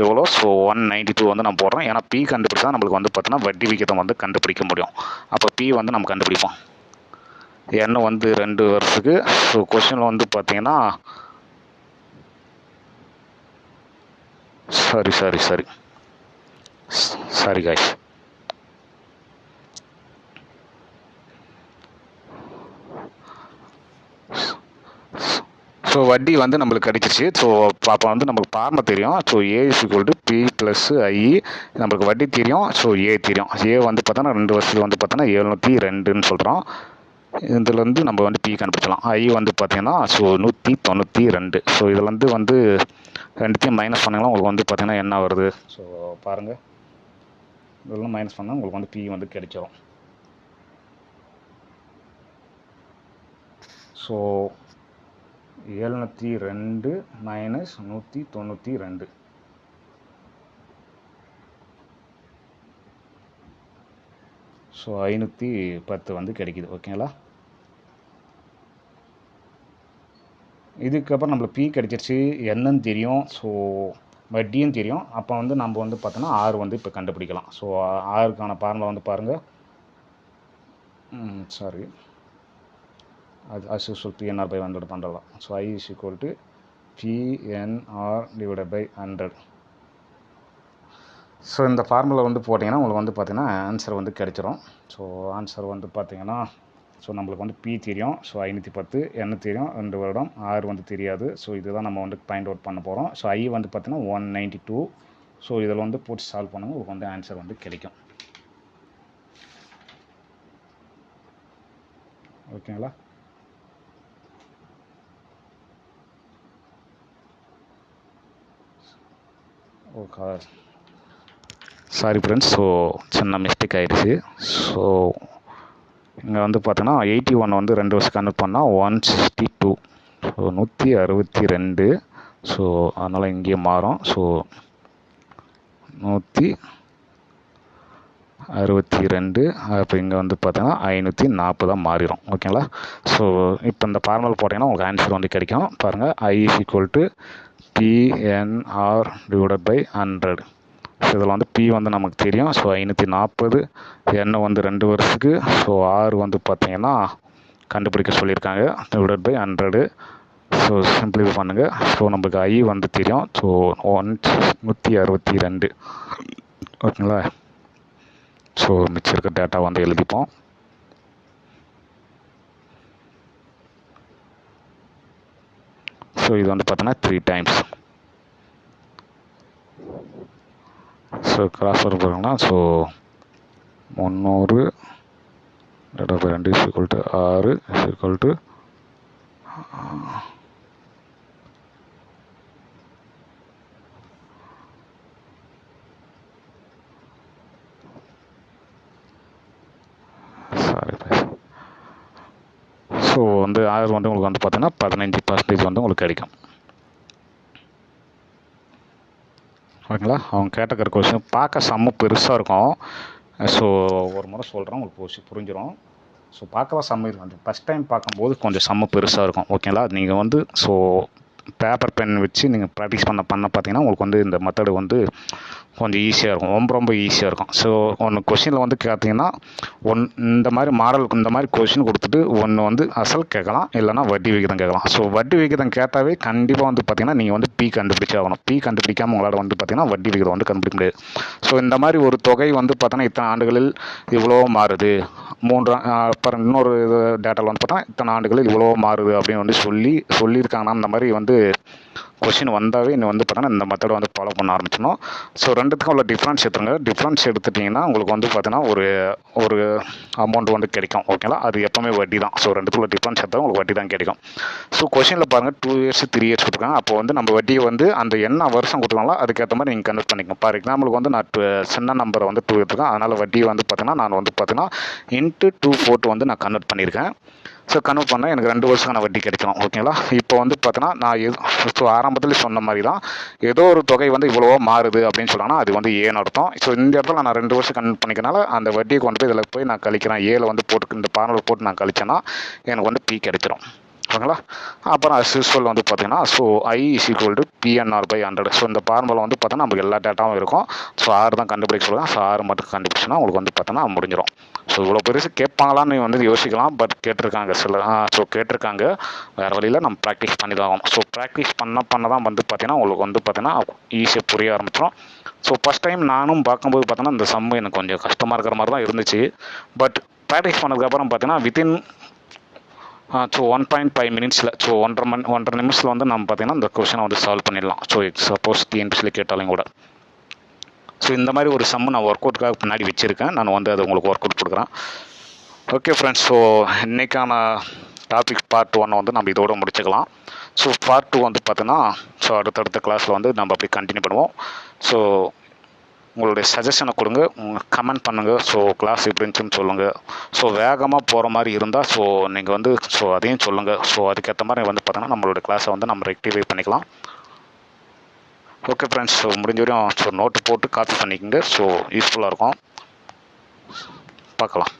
எவ்வளோ. ஸோ 192 வந்து நம்ம போடுறோம். ஏன்னா பி கண்டுபிடிச்சா நம்மளுக்கு வந்து பார்த்தோன்னா வட்டி விகிதம் வந்து கண்டுபிடிக்க முடியும். அப்போ பி வந்து நம்ம கண்டுபிடிப்போம். என்ன வந்து 2 வருஷத்துக்கு. ஸோ கொஸ்டினில் வந்து பார்த்தீங்கன்னா சாரி காய்ஸ். ஸோ வட்டி வந்து நம்மளுக்கு கிடைச்சிச்சு. ஸோ அப்போ வந்து நம்மளுக்கு ஃபார்முலா தெரியும். So A = P + I. நம்மளுக்கு வட்டி தெரியும். ஸோ ஏ தெரியும். ஏ வந்து பார்த்தோன்னா 2 வருஷத்துக்கு வந்து பார்த்தோன்னா 702ன்னு சொல்கிறோம். இதில் வந்து நம்ம வந்து பி கண்டுபிடிச்சலாம். ஐ வந்து பார்த்தீங்கன்னா ஸோ 192. ஸோ இதில் வந்து ரெண்டுத்தையும் மைனஸ் பண்ணிங்கன்னா உங்களுக்கு வந்து பார்த்தீங்கன்னா என்ன வருது, ஸோ பாருங்கள், இதெல்லாம் மைனஸ் பண்ணால் உங்களுக்கு வந்து பி வந்து கிடைச்சிரும். ஸோ 702 - 192. ஸோ 510 வந்து கிடைக்கிது. ஓகேங்களா? இதுக்கப்புறம் நம்மளுக்கு பி கிடைச்சிருச்சு, என்னன்னு தெரியும், ஸோ வட்டியும் தெரியும். அப்போ வந்து நம்ம வந்து பார்த்தோன்னா 6 வந்து இப்போ கண்டுபிடிக்கலாம். ஸோ 6க்கான ஃபார்முலா வந்து பாருங்கள். சாரி, அது யூஸ்வல் PNR / 100 பண்ணுறலாம். So I = PNR / 100. ஸோ இந்த ஃபார்முலா வந்து போட்டிங்கன்னா உங்களுக்கு வந்து பார்த்தீங்கன்னா ஆன்சர் வந்து கிடைச்சிரும். ஸோ ஆன்சர் வந்து பார்த்தீங்கன்னா ஸோ நம்மளுக்கு வந்து பி தெரியும். ஸோ 510, என்ன தெரியும் 2 வருடம், 6 வந்து தெரியாது. ஸோ இதுதான் நம்ம வந்து ஃபைண்ட் அவுட் பண்ண போகிறோம். ஸோ ஐ வந்து பார்த்தீங்கன்னா 192. ஸோ இதில் வந்து போட்டு சால்வ் பண்ணுங்க, உங்களுக்கு வந்து ஆன்சர் வந்து கிடைக்கும். ஓகேங்களா? Sorry friends. ஸோ சின்ன மிஸ்டேக் ஆகிடுச்சு. ஸோ இங்கே வந்து பார்த்தோன்னா 81 வந்து 2 வருஷம் கன்வெர்ட் பண்ணால் 162. ஸோ 162. ஸோ அதனால் இங்கேயே மாறும். ஸோ 162. அப்போ இங்கே வந்து பார்த்தீங்கன்னா 540 மாறிடும். ஓகேங்களா? ஸோ இப்போ இந்த ஃபார்முலா போட்டிங்கன்னா உங்களுக்கு ஆன்சர் வந்து கிடைக்கும். பாருங்கள், I = PNR/100. ஸோ இதில் வந்து P வந்து நமக்கு தெரியும். ஸோ 540. N வந்து 2 வருஷத்துக்கு. ஸோ R வந்து பார்த்தீங்கன்னா கண்டுபிடிக்க சொல்லியிருக்காங்க /100. ஸோ சிம்பிளிஃபை பண்ணுங்கள். ஸோ நமக்கு I வந்து தெரியும். ஸோ 162. ஓகேங்களா? ஸோ மிச்சம் இருக்க டேட்டா வந்து எழுதிப்போம். ஸோ இது வந்து பார்த்தோன்னா 3 times. ஸோ கிராஸ் ஓவர் போகிறாங்கன்னா ஸோ 300 / 2 = 6 ஸோ வந்து 6 வந்து உங்களுக்கு வந்து பார்த்தீங்கன்னா 15% வந்து உங்களுக்கு கிடைக்கும். ஓகேங்களா? அவங்க கேட்டக்கிற கொஸ்டின் பார்க்க செம்ம பெருசாக இருக்கும். ஸோ ஒரு முறை சொல்கிறேன், உங்களுக்கு புரிஞ்சிடும். ஸோ பார்க்கலாம் செம்ம இருக்கும். ஃபஸ்ட் டைம் பார்க்கும்போது கொஞ்சம் செம்ம பெருசாக இருக்கும். ஓகேங்களா? நீங்கள் வந்து ஸோ பேப்பர் பென் வச்சு நீங்கள் ப்ராக்டிஸ் பண்ண பார்த்தீங்கன்னா உங்களுக்கு வந்து இந்த மெத்தடு வந்து கொஞ்சம் ஈஸியாக இருக்கும். ரொம்ப ஈஸியாக இருக்கும். ஸோ ஒன்று கொஷினில் வந்து கேட்டிங்கன்னா இந்த மாதிரி மாடலுக்கு இந்த மாதிரி கொஷின் கொடுத்துட்டு ஒன்று வந்து அசல் கேட்கலாம், இல்லைனா வட்டி விகிதம் கேட்கலாம். ஸோ வட்டி விகிதம் கேட்டாவே கண்டிப்பாக வந்து பார்த்திங்கன்னா நீங்கள் வந்து P கண்டுபிடிச்சாகணும். P கண்டுபிடிக்காமல் உங்களால் வந்து பார்த்திங்கன்னா வட்டி விகிதம் வந்து கண்டுபிடிக்க முடியாது. ஸோ இந்த மாதிரி ஒரு தொகை வந்து பார்த்தோன்னா இத்தனை ஆண்டுகளில் இவ்வளோ மாறுது, அப்புறம் இன்னொரு டேட்டாவில் வந்து பார்த்தா இத்தனை ஆண்டுகளில் இவ்வளோ மாறுது அப்படின்னு வந்து சொல்லியிருக்காங்கன்னா அந்த மாதிரி வந்து கொஷின் வந்தாவே இன்னும் வந்து பார்த்தோன்னா இந்த மெத்தடை வந்து ஃபாலோ பண்ண ஆரம்பிச்சிடணும். ஸோ ரெண்டுத்துக்கும் உள்ள டிஃப்ரென்ஸ் எடுத்துங்க. டிஃப்ரென்ஸ் எடுத்துட்டிங்கன்னா உங்களுக்கு வந்து பார்த்தீங்கன்னா ஒரு அமௌண்ட் வந்து கிடைக்கும். ஓகேங்களா? அது எப்போவுமே வட்டி தான். ஸோ ரெண்டுத்துக்குள்ள டிஃப்ரென்ஸ் எடுத்தால் உங்களுக்கு வட்டி தான் கிடைக்கும். ஸோ கொஷினில் பாருங்கள் 2 years 3 years கொடுத்துருக்காங்க. அப்போ வந்து நம்ம வட்டியை வந்து அந்த என்ன வருஷம் கொடுத்துருக்காங்களோ அதுக்கேற்ற மாதிரி நீங்கள் கன்வெர்ட் பண்ணிக்கணும். ஃபார் எக்ஸாம்பிளுக்கு வந்து நான் சின்ன நம்பரை வந்து 2 எடுத்துருக்கேன். அதனால் வட்டியை வந்து பார்த்தீங்கன்னா நான் வந்து பார்த்தீங்கன்னா ×240 வந்து நான் கன்வெர்ட் பண்ணியிருக்கேன். ஸோ கன்வெர்ட் பண்ணால் எனக்கு 2 வருஷக்கான வட்டி கிடைக்கணும். ஓகேங்களா? இப்போ வந்து பார்த்தோன்னா நான் ஆரம்பத்தில் சொன்ன மாதிரி தான் ஏதோ ஒரு தொகை வந்து இவ்வளோ மாறுது அப்படின்னு சொன்னாங்கன்னா அது வந்து ஏன்னு அர்த்தம். ஸோ இந்த இடத்துல நான் 2 வருஷம் கன்வெர்ட் பண்ணிக்கிறனால அந்த வட்டியை கொண்டு போய் இதில் போய் நான் கழிக்கிறேன். ஏல வந்து போட்டு இந்த ஃபார்முலா போட்டு நான் கழிச்சேன்னா எனக்கு வந்து P கிடைச்சிரும். ஓகேங்களா? அப்புறம் as usual வந்து பார்த்தீங்கன்னா ஸோ I = PNR/100. ஸோ இந்த ஃபார்முலா வந்து பார்த்தோன்னா நமக்கு எல்லா டேட்டாவும் இருக்கும். ஸோ 6 தான் கண்டுபிடிக்க சொல்லுவேன். ஸோ 6 மட்டும் கண்டுபிடிச்சோன்னா உங்களுக்கு வந்து பார்த்தோன்னா முடிஞ்சிடும். ஸோ இவ்வளோ பெருசு கேட்பாங்களான்னு நீ வந்து யோசிக்கலாம். பட் கேட்டிருக்காங்க ஸோ கேட்டிருக்காங்க. வேறு வழியில் நம்ம ப்ராக்டிஸ் பண்ணி தான் ஆகும். ஸோ ப்ராக்டிஸ் பண்ண தான் வந்து பார்த்தீங்கன்னா உங்களுக்கு வந்து பார்த்தீங்கன்னா ஈஸியாக புரிய ஆரம்பிச்சிடும். ஸோ ஃபஸ்ட் டைம் நானும் பார்க்கும்போது பார்த்தோன்னா இந்த சம்மு எனக்கு கொஞ்சம் கஷ்டமாக இருக்கிற மாதிரி தான் இருந்துச்சு. பட் ப்ராக்டிஸ் பண்ணதுக்கப்புறம் பார்த்தீங்கன்னா வித்தின் ஸோ 1.5 minutesல ஸோ 1.5 நிமிஷத்தில் வந்து நம்ம பார்த்தீங்கன்னா இந்த கொஷனை வந்து சால்வ் பண்ணிடலாம். ஸோ சப்போஸ் TNPSசியில் கேட்டாலும் கூட. ஸோ இந்த மாதிரி ஒரு சம்மு நான் ஒர்க் அவுட்டுக்காக பின்னாடி வச்சுருக்கேன். நான் வந்து அதை உங்களுக்கு ஒர்க் அவுட் கொடுக்குறேன். Okay friends. ஸோ இன்றைக்கான டாபிக் பார்ட் 1 வந்து நம்ம இதோட முடிச்சுக்கலாம். ஸோ பார்ட் 2 வந்து பார்த்தீங்கன்னா ஸோ அடுத்தடுத்த கிளாஸில் வந்து நம்ம அப்படி கண்டினியூ பண்ணுவோம். ஸோ உங்களுடைய சஜஷனை கொடுங்க, கமெண்ட் பண்ணுங்கள். ஸோ கிளாஸ் எப்படி இருந்துச்சுன்னு சொல்லுங்கள். ஸோ வேகமாக போகிற மாதிரி இருந்தால் ஸோ நீங்கள் வந்து ஸோ அதையும் சொல்லுங்கள். ஸோ அதுக்கேற்ற மாதிரி வந்து பார்த்தோன்னா நம்மளோட கிளாஸை வந்து நம்ம ரெக்டிஃபை பண்ணிக்கலாம். Okay friends. ஸோ முடிஞ்ச வரையும் ஸோ நோட்டு போட்டு காப்பி பண்ணிக்கோங்க. ஸோ யூஸ்ஃபுல்லாக இருக்கும். பார்க்கலாம்.